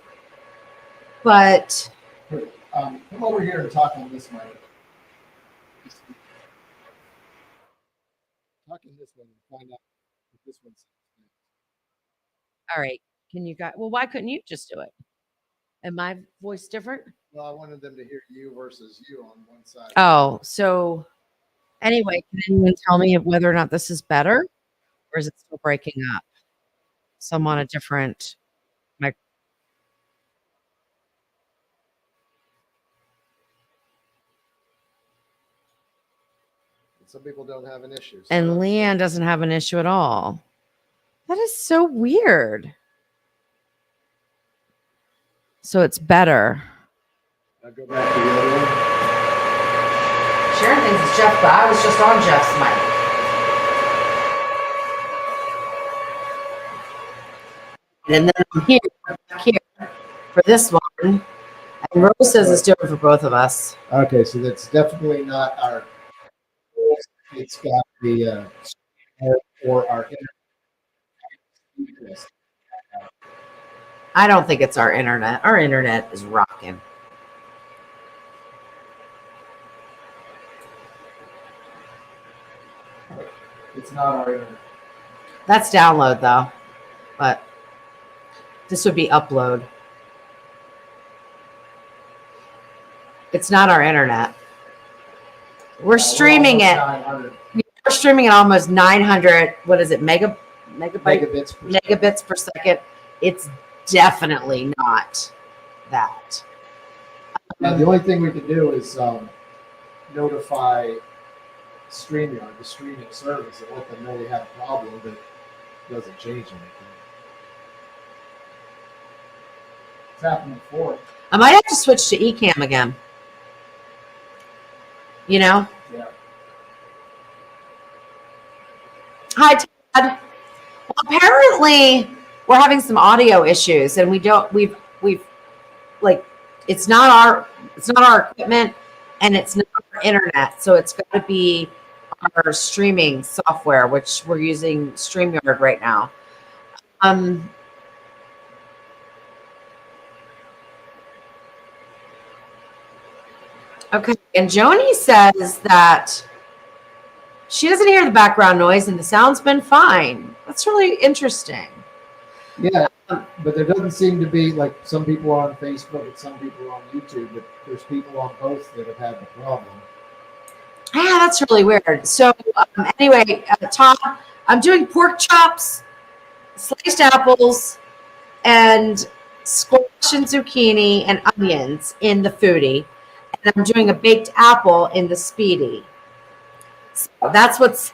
but Come over here and talk on this mic. Talk on this one and find out if this one's. all right. Can you guys? Well, why couldn't you just do it? Am my voice different? Well, I wanted them to hear you versus you on one side. Oh, so anyway, can anyone tell me whether or not this is better, or is it still breaking up? So I'm on a different mic. Some people don't have an issue. And Leanne doesn't have an issue at all. That is so weird. So it's better. I'll go back to the other one. Sharon thinks it's Jeff, but I was just on Jeff's mic. And then I'm here for this one. And Rose says it's different for both of us. Okay, so that's definitely not our. It's got the or our internet. I don't think it's our internet. Our internet is rocking. It's not our internet. That's download though, but this would be upload. It's not our internet. We're streaming it. We're streaming it almost 900. What is it? Megabits per second. It's definitely not that. Now, the only thing we can do is notify StreamYard, the streaming service, and let them know we have a problem, but it doesn't change anything. It's happened before. I might have to switch to Ecamm again. Yeah. Hi, Todd. Well, apparently we're having some audio issues, and we've like it's not our equipment, and it's not our internet, so it's got to be our streaming software, which we're using StreamYard right now. Okay, and Joni says that she doesn't hear the background noise and the sound's been fine. That's really interesting. Yeah, but there doesn't seem to be, like, some people are on Facebook and some people are on YouTube, but there's people on both that have had the problem. Yeah, that's really weird. So anyway, Tom, I'm doing pork chops, sliced apples, and squash and zucchini and onions in the foodie. And I'm doing a baked apple in the speedy. So that's what's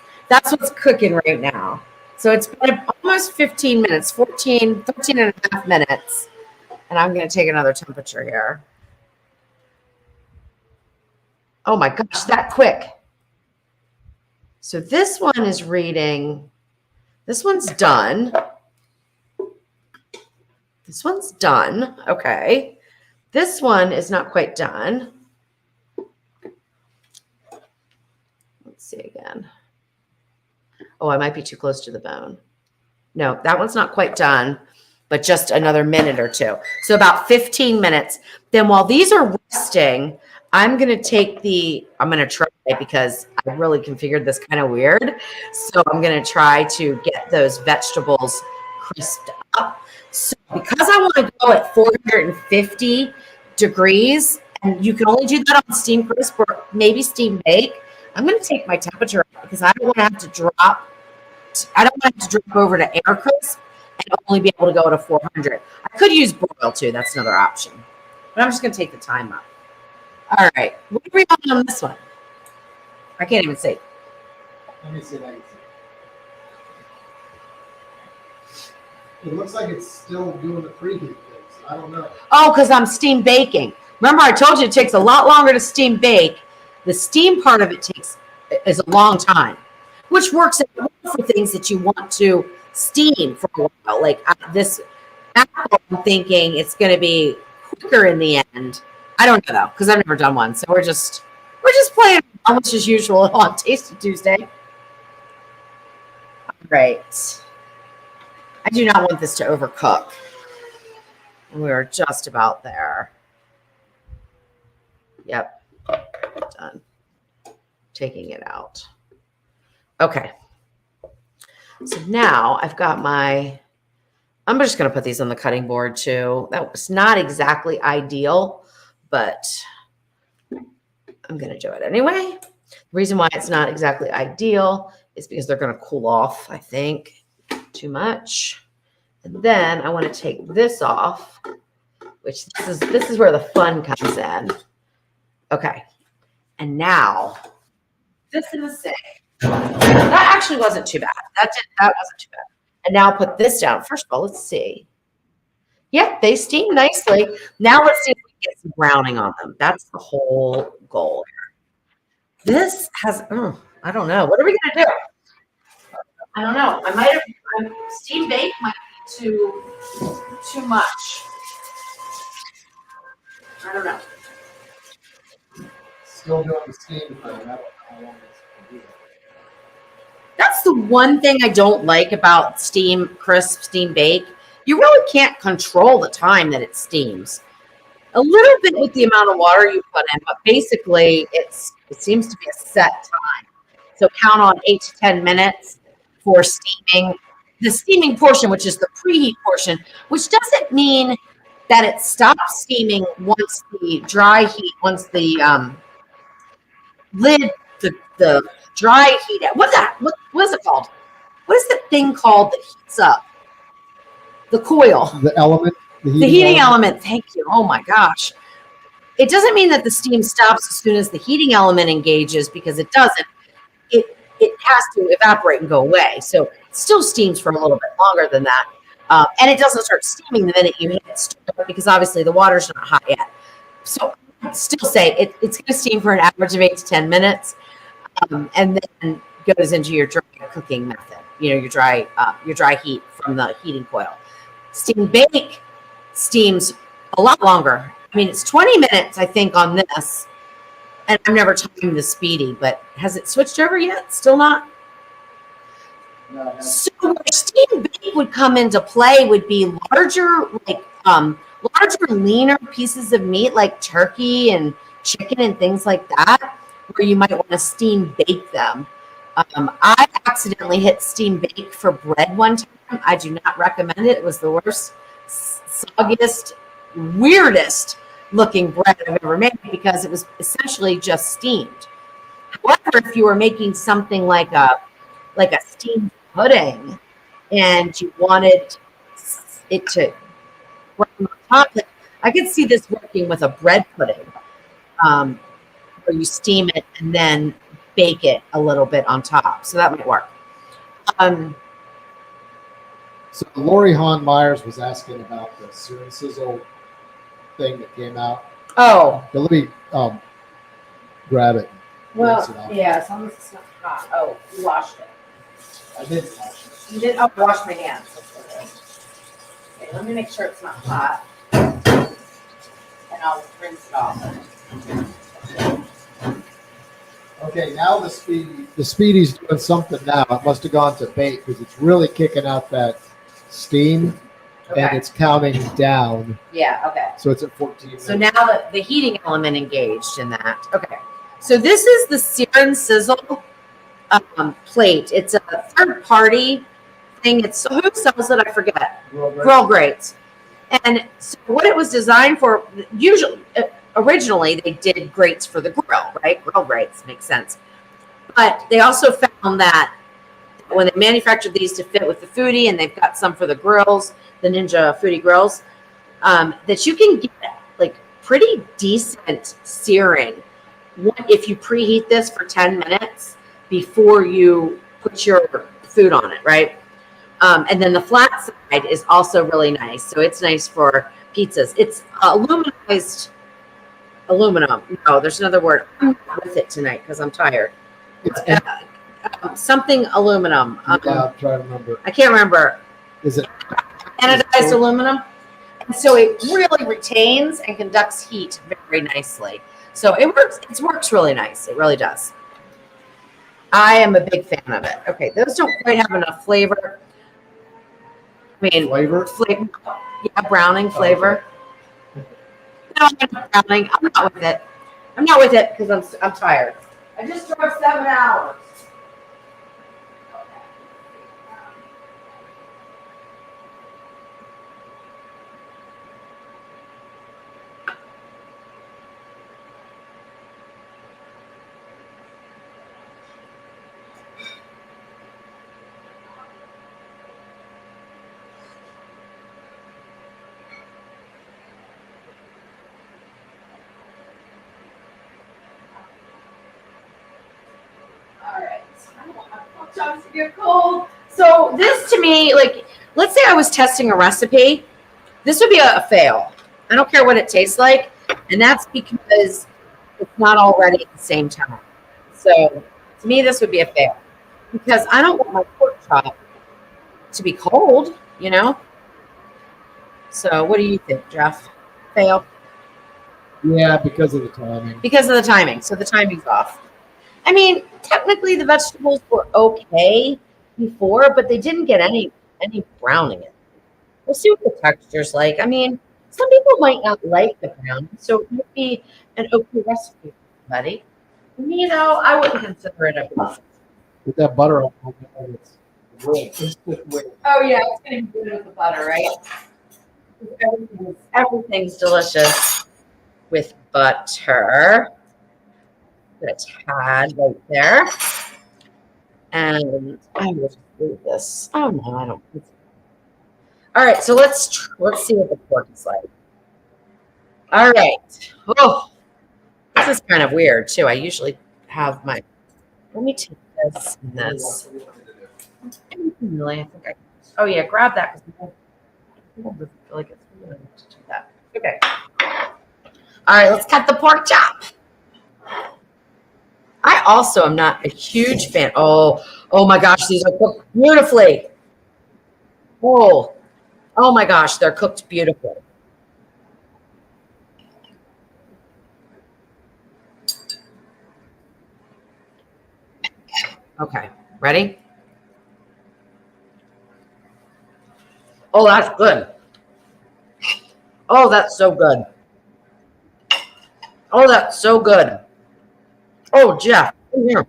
cooking right now. So it's been almost 15 minutes, 13 and a half minutes. And I'm going to take another temperature here. Oh my gosh, that quick. So this one is reading, this one's done. This one's done. Okay. This one is not quite done. Let's see again. Oh, I might be too close to the bone. No, that one's not quite done, but just another minute or two. So about 15 minutes. Then while these are resting, I'm going to try because I really configured this kind of weird. So I'm going to try to get those vegetables crisped up. So because I want to go at 450 degrees, and you can only do that on steam crisp or maybe steam bake, I'm going to take my temperature up because I don't want to have to drop. I don't want to drop over to air crisp and only be able to go to 400. I could use broil too. That's another option. But I'm just going to take the time up. All right. What are we on this one? I can't even see. Let me see if I can see. It looks like it's still doing the preheat things. I don't know. Oh, because I'm steam baking. Remember, I told you it takes a lot longer to steam bake. The steam part of it is a long time, which works out for things that you want to steam for a while. Like this apple, I'm thinking it's going to be quicker in the end. I don't know though, because I've never done one. So we're just playing almost as usual on Tasty Tuesday. All right. I do not want this to overcook. We are just about there. Yep. Done. Taking it out. Okay. So now I've got I'm just going to put these on the cutting board too. That was not exactly ideal, but I'm going to do it anyway. The reason why it's not exactly ideal is because they're going to cool off, I think, too much. And then I want to take this off, which this is where the fun comes in. Okay. And now this in the sink. That actually wasn't too bad. That wasn't too bad. And now put this down. First of all, let's see. Yep, they steam nicely. Now let's see if we can get some browning on them. That's the whole goal here. This has, I don't know. What are we going to do? I don't know. Steam bake might be too much. I don't know. Still doing the steam thing. I don't know how long it's going to do. That's the one thing I don't like about steam crisp, steam bake. You really can't control the time that it steams. A little bit with the amount of water you put in, but basically it seems to be a set time. So count on 8 to 10 minutes for steaming. The steaming portion, which is the preheat portion, which doesn't mean that it stops steaming once the lid, the dry heat. What is it called? What is the thing called that heats up? The coil. The element. The heating element. Thank you. Oh my gosh. It doesn't mean that the steam stops as soon as the heating element engages, because it doesn't. It has to evaporate and go away. So it still steams for a little bit longer than that. And it doesn't start steaming the minute you hit start, because obviously the water's not hot yet. So I'd still say it's going to steam for an average of 8 to 10 minutes. And then goes into your dry cooking method, your dry heat from the heating coil. Steam bake steams a lot longer. I mean, it's 20 minutes, I think, on this. And I've never timed the speedy, but has it switched over yet? Still not? No, so where steam bake would come into play would be larger, leaner pieces of meat like turkey and chicken and things like that, where you might want to steam bake them. I accidentally hit steam bake for bread one time. I do not recommend it. It was the worst, soggiest, weirdest looking bread I've ever made, because it was essentially just steamed. However, if you were making something like a steamed pudding and you wanted it to work on top, I could see this working with a bread pudding, where you steam it and then bake it a little bit on top. So that might work. So Lori Hahn Myers was asking about the Sear and Sizzle thing that came out. Oh. But let me grab it. Well, yeah, as long as it's not hot. Oh, you washed it. I did wash it. You did? I'll wash my hands. Okay, let me make sure it's not hot. And I'll rinse it off. Okay, now the Speedy's doing something now. It must have gone to bake because it's really kicking out that steam. and it's counting down. Yeah, okay. So it's at 14. So now the heating element engaged in that. Okay. So this is the Sear and Sizzle plate. It's a third party thing. It's who sells it? I forget. Grill Grates. And so what it was designed for, usually, originally they did grates for the grill, right? Grill grates, makes sense. But they also found that when they manufactured these to fit with the foodie, and they've got some for the grills, the Ninja Foodie grills, that you can get like pretty decent searing if you preheat this for 10 minutes before you put your food on it, right? And then the flat side is also really nice. So it's nice for pizzas. It's aluminized aluminum. No, there's another word. I'm not with it tonight because I'm tired. Something aluminum. I'm trying to remember. I can't remember. Is it anodized aluminum? And so it really retains and conducts heat very nicely. So it works. It works really nice. It really does. I am a big fan of it. Okay, those don't quite have enough flavor. I mean, flavor? Yeah, browning flavor. No, I'm not browning. I'm not with it. I'm not with it because I'm tired. I just drove 7 hours. Sometimes to get cold. So this to me, like, let's say I was testing a recipe, this would be a fail. I don't care what it tastes like, and that's because it's not all ready at the same time. So to me, this would be a fail because I don't want my pork chop to be cold, you know? So what do you think, Jeff? Fail? Yeah, because of the timing. Because of the timing. So the timing's off. I mean, technically the vegetables were okay before, but they didn't get any browning in it. We'll see what the texture's like. I mean, some people might not like the brown, so it might be an okay recipe for somebody. Me, though, I wouldn't consider it a plus. With that butter on it's Oh yeah, it's gonna be good with the butter, right? Everything's delicious with butter. Put a tad right there. And I will just do this. Oh no, I don't. All right, so let's see what the pork is like. All right. Oh, this is kind of weird too. I usually have my. Let me take this and this. Really, I think I. Oh yeah, grab that because I don't feel like it's really to do that. Okay. All right, let's cut the pork chop. I also am not a huge fan. Oh my gosh, these are cooked beautifully. Oh my gosh, they're cooked beautifully. Okay, ready? Oh, that's good. Oh, that's so good. Oh, that's so good. Oh, Jeff, come here.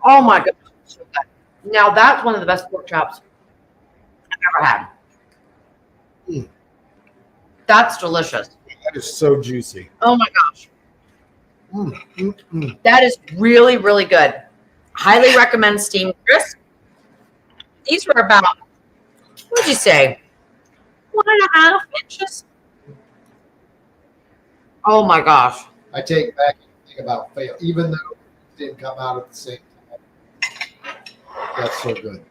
Oh my goodness. So good. Now that's one of the best pork chops I've ever had. That's delicious. That is so juicy. Oh my gosh. That is really, really good. Highly recommend steamed crisp. These were about, what would you say, 1.5 inches? Oh my gosh. I take back anything about fail, even though it didn't come out at the same time. That's so good.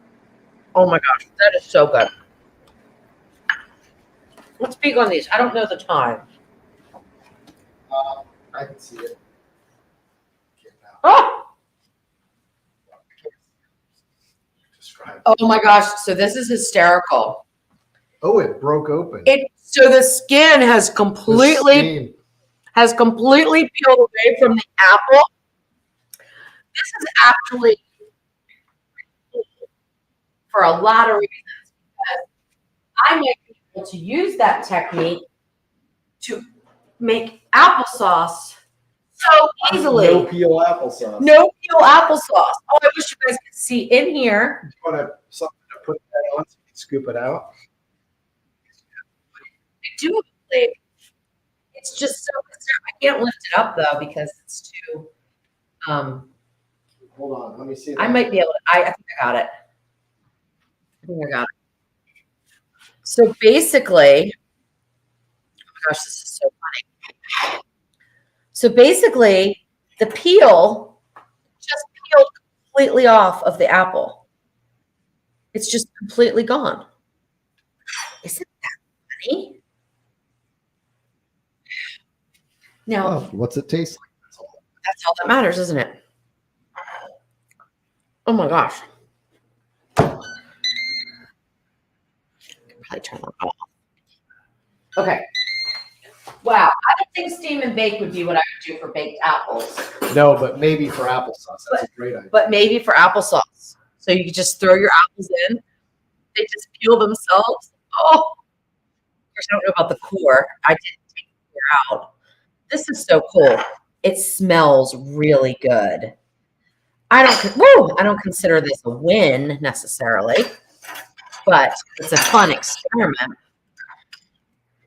Oh my gosh, that is so good. Let's peek on these. I don't know the time. I can see it. Oh! Oh my gosh, so this is hysterical. Oh, it broke open. So the skin has completely peeled away from the apple. This is actually for a lot of reasons. I might be able to use that technique to make applesauce so easily. No peel applesauce. No peel applesauce. Oh, I wish you guys could see in here. You want something to put that on so you can scoop it out? I do. It's just so. I can't lift it up though because it's too. Hold on, let me see. I might be able to. I think I got it. I think I got it. So basically, oh my gosh, this is so funny. So basically, the peel just peeled completely off of the apple. It's just completely gone. Isn't that funny? Now, Oh, what's it taste like? that's all that matters, isn't it? Oh my gosh. Probably turn that off. Okay. Wow. I don't think steam and bake would be what I would do for baked apples. No, but maybe for applesauce. That's a great idea. But maybe for applesauce. So you could just throw your apples in. They just peel themselves. Oh. Of course, I don't know about the core. I didn't take the core out. This is so cool. It smells really good. I don't consider this a win necessarily, but it's a fun experiment.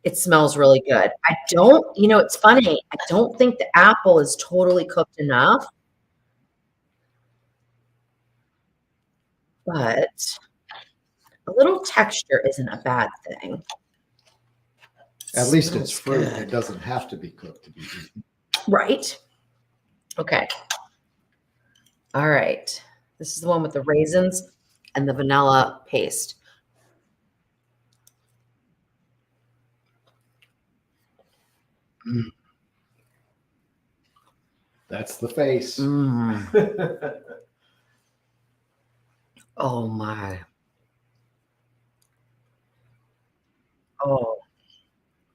It smells really good. It's funny. I don't think the apple is totally cooked enough, but a little texture isn't a bad thing. At least it's fruit. It doesn't have to be cooked to be eaten. Right. Okay. All right. This is the one with the raisins and the vanilla paste. That's the face. Oh my.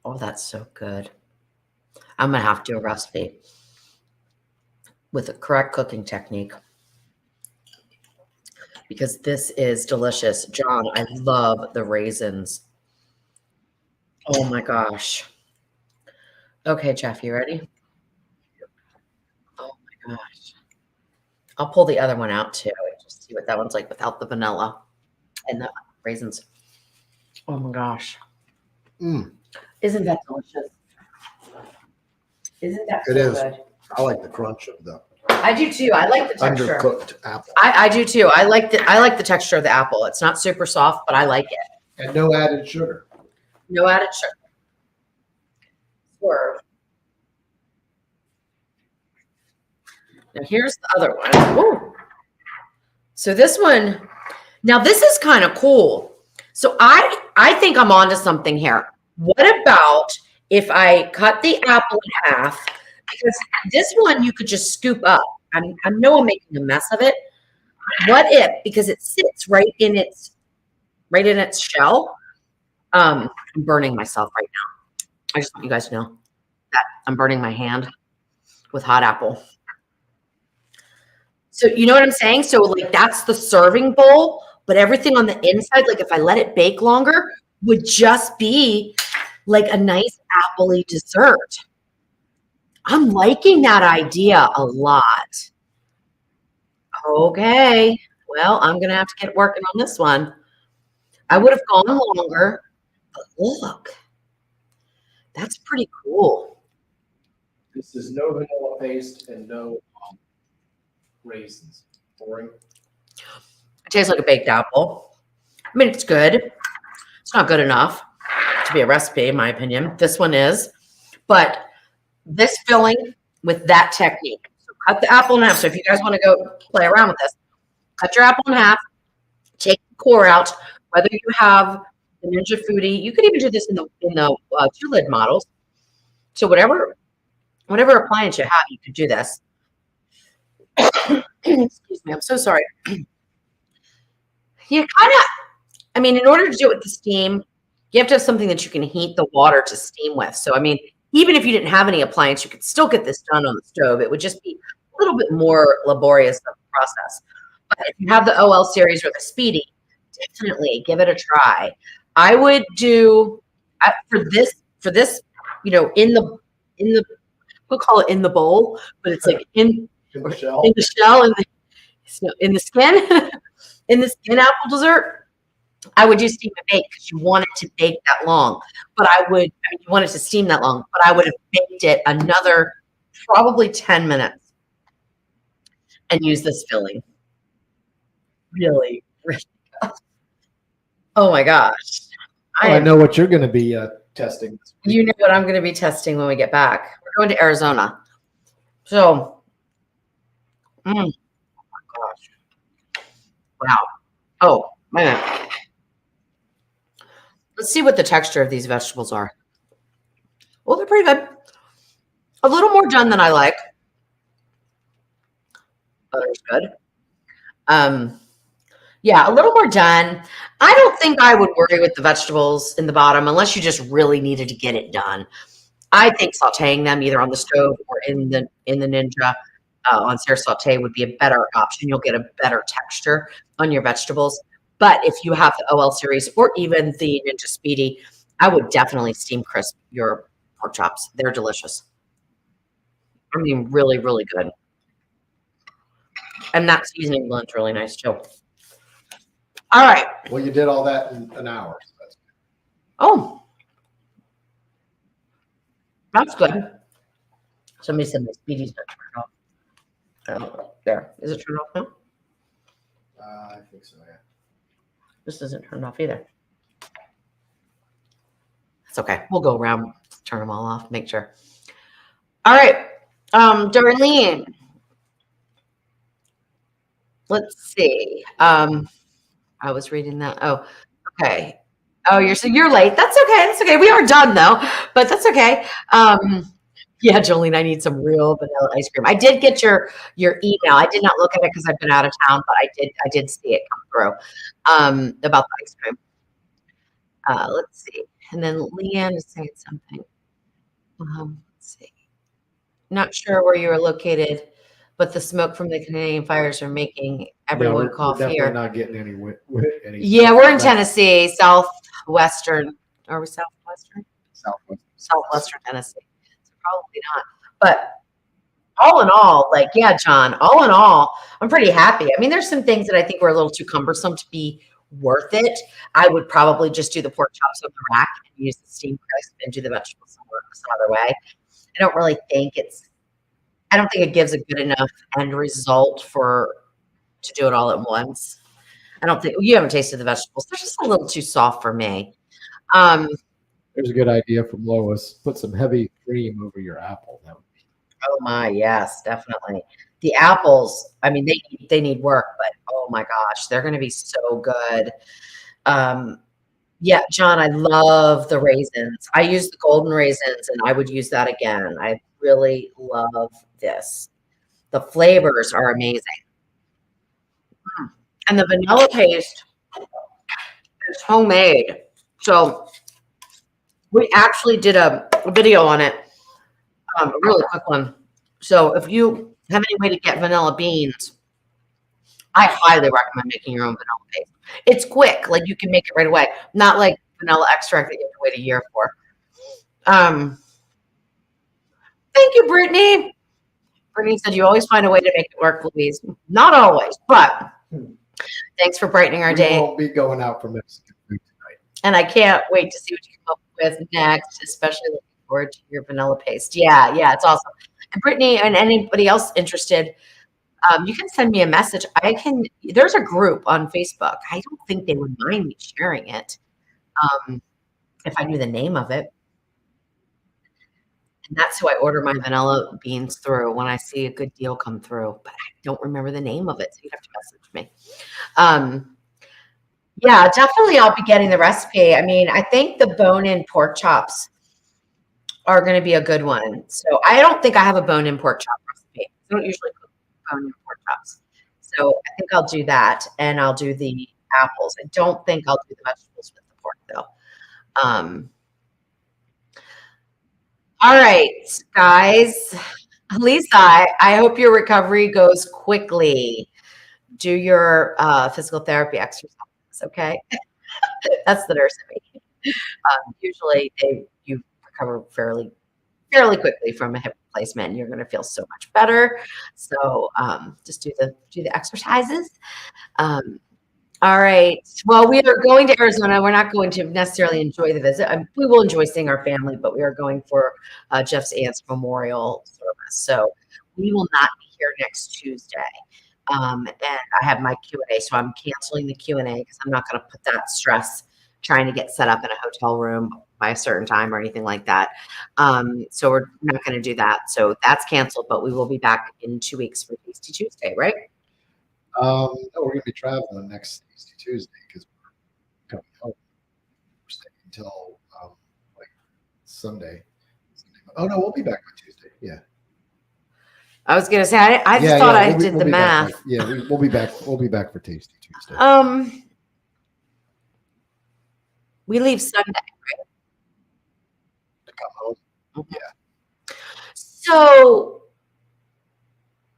Oh, that's so good. I'm going to have to do a recipe with the correct cooking technique because this is delicious. John, I love the raisins. Oh my gosh. Okay, Jeff, you ready? Oh my gosh. I'll pull the other one out too and just see what that one's like without the vanilla and the raisins. Oh my gosh. Isn't that delicious? Isn't that so good? I like the crunch of the. I do too. I like the texture. Undercooked apple. I do too. I like the texture of the apple. It's not super soft, but I like it. And no added sugar. No added sugar. Swerve. Now here's the other one. Woo. So this one, now this is kind of cool. So I think I'm onto something here. What about if I cut the apple in half? Because this one you could just scoop up. I know I'm making a mess of it. What if, because it sits right in its shell. I'm burning myself right now. I just want you guys to know that I'm burning my hand with hot apple. So you know what I'm saying? So like that's the serving bowl, but everything on the inside, like if I let it bake longer, would just be like a nice appley dessert. I'm liking that idea a lot. Okay. Well, I'm going to have to get working on this one. I would have gone longer, but look, that's pretty cool. This is no vanilla paste and no raisins. Boring. It tastes like a baked apple. I mean, it's good. It's not good enough to be a recipe, in my opinion. This one is. But this filling with that technique. So cut the apple in half. So if you guys want to go play around with this, cut your apple in half, take the core out. Whether you have the Ninja Foodie, you could even do this in the 2-lid models. So whatever appliance you have, you could do this. Excuse me, I'm so sorry. You kind of, I mean, in order to do it with the steam, you have to have something that you can heat the water to steam with. So, I mean, even if you didn't have any appliance, you could still get this done on the stove. It would just be a little bit more laborious of a process. But if you have the OL series or the Speedy, definitely give it a try. I would do for this, we'll call it in the bowl, but it's like In the shell. in the shell, in the skin, in the skin apple dessert. I would do steam and bake because you want it to bake that long. But you want it to steam that long, but I would have baked it another probably 10 minutes and use this filling. Really, really. Oh my gosh. I know what you're going to be testing this week. You know what I'm going to be testing when we get back. We're going to Arizona. So, oh my gosh. Wow. Oh, wait a minute. Let's see what the texture of these vegetables are. Well, they're pretty good. A little more done than I like. Butter's good. Yeah, a little more done. I don't think I would worry with the vegetables in the bottom unless you just really needed to get it done. I think sauteing them either on the stove or in the Ninja on Sarah Saute would be a better option. You'll get a better texture on your vegetables. But if you have the OL series or even the Ninja Speedy, I would definitely steam crisp your pork chops. They're delicious. I mean, really, really good. And that seasoning blend's really nice too. All right. Well, you did all that in an hour. So that's good. Oh, that's good. Somebody said my Speedy's not turned off. There. Is it turned off now? I think so, yeah. This isn't turned off either. That's okay. We'll go around, turn them all off, make sure. All right. Darlene. Let's see. I was reading that. Oh, okay. Oh, you're late. That's okay. That's okay. We are done though, but that's okay. Yeah, Jolene, I need some real vanilla ice cream. I did get your email. I did not look at it because I've been out of town, but I did see it come through about the ice cream. Let's see. And then Leanne is saying something. Let's see. Not sure where you are located, but the smoke from the Canadian fires are making everyone cough we're here. Not getting any Yeah, we're in Tennessee, southwestern. Are we southwestern? Southwestern Tennessee. So probably not. But all in all, like, yeah, John, all in all, I'm pretty happy. I mean, there's some things that I think were a little too cumbersome to be worth it. I would probably just do the pork chops on the rack and use the steam crisp and do the vegetables some other way. I don't think it gives a good enough end result to do it all at once. I don't think you haven't tasted the vegetables. They're just a little too soft for me. There's a good idea from Lois. Put some heavy cream over your apple. Oh my, yes, definitely. The apples, I mean, they need work, but oh my gosh, they're going to be so good. Yeah, John, I love the raisins. I use the golden raisins, and I would use that again. I really love this. The flavors are amazing. And the vanilla paste is homemade. So we actually did a video on it, a really quick one. So if you have any way to get vanilla beans, I highly recommend making your own vanilla paste. It's quick, like you can make it right away. Not like vanilla extract that you have to wait a year for. Thank you, Brittany. Brittany said you always find a way to make it work, Louise. Not always, but thanks for brightening our day. We won't be going out for Mexican food tonight. And I can't wait to see what you come up with next, especially looking forward to your vanilla paste. Yeah, it's awesome. And Brittany and anybody else interested, you can send me a message. There's a group on Facebook. I don't think they would mind me sharing it if I knew the name of it. And that's who I order my vanilla beans through when I see a good deal come through. But I don't remember the name of it, so you'd have to message me. Yeah, definitely I'll be getting the recipe. I mean, I think the bone-in pork chops are going to be a good one. So I don't think I have a bone-in pork chop recipe. I don't usually cook bone-in pork chops. So I think I'll do that, and I'll do the apples. I don't think I'll do the vegetables with the pork, though. All right, guys. Lisa, I hope your recovery goes quickly. Do your physical therapy exercises, okay? That's the nurse in me. Usually you recover fairly quickly from a hip replacement, and you're going to feel so much better. So just do the exercises. All right. Well, we are going to Arizona. We're not going to necessarily enjoy the visit. We will enjoy seeing our family, but we are going for Jeff's aunt's memorial service. So we will not be here next Tuesday. And I have my Q&A, so I'm canceling the Q&A because I'm not going to put that stress trying to get set up in a hotel room by a certain time or anything like that. So we're not going to do that. So that's canceled, but we will be back in 2 weeks for Tasty Tuesday, right? No, we're going to be traveling next Tuesday because we're coming home. We're staying until like Sunday. Oh no, we'll be back on Tuesday. Yeah. I was gonna say I just thought I did the math. We'll be back. We'll be back for Tasty Tuesday. We leave Sunday, right? To come home. Okay. Yeah. So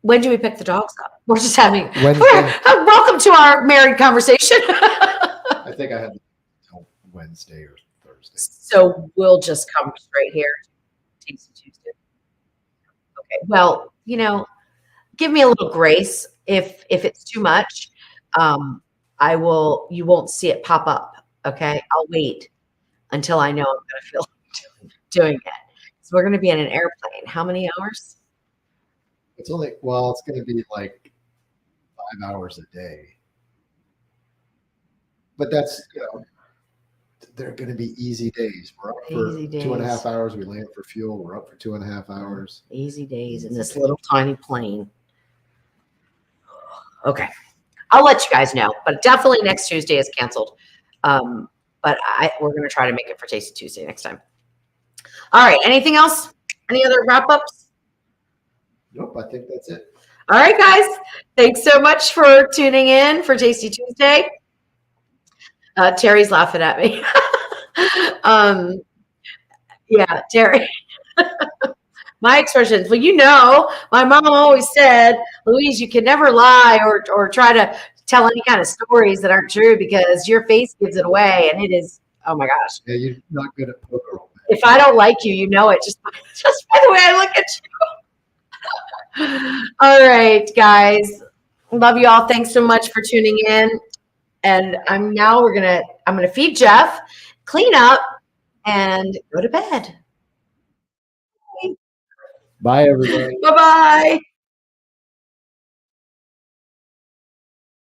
when do we pick the dogs up? We're just having Wednesday. Welcome to our married conversation. I think I had until Wednesday or Thursday. So we'll just come straight here. Tasty Tuesday. Okay. Well, give me a little grace. If it's too much, you won't see it pop up. Okay. I'll wait until I know I'm going to feel doing it. So we're going to be in an airplane. How many hours? It's it's going to be like 5 hours a day. But that's, they're going to be easy days. We're up for 2.5 hours. We land for fuel. We're up for 2.5 hours. Easy days in this little tiny plane. Okay. I'll let you guys know, but definitely next Tuesday is canceled. But we're going to try to make it for Tasty Tuesday next time. All right. Anything else? Any other wrap-ups? Nope. I think that's it. All right, guys. Thanks so much for tuning in for Tasty Tuesday. Terry's laughing at me. Yeah, Terry. My expressions. Well, my mom always said, Louise, you can never lie or try to tell any kind of stories that aren't true because your face gives it away, and it is. Oh my gosh. Yeah, you're not good at poker. If I don't like you, you know it just by the way I look at you. All right, guys. Love you all. Thanks so much for tuning in. And I'm gonna feed Jeff, clean up, and go to bed. Bye, everybody. Bye-bye.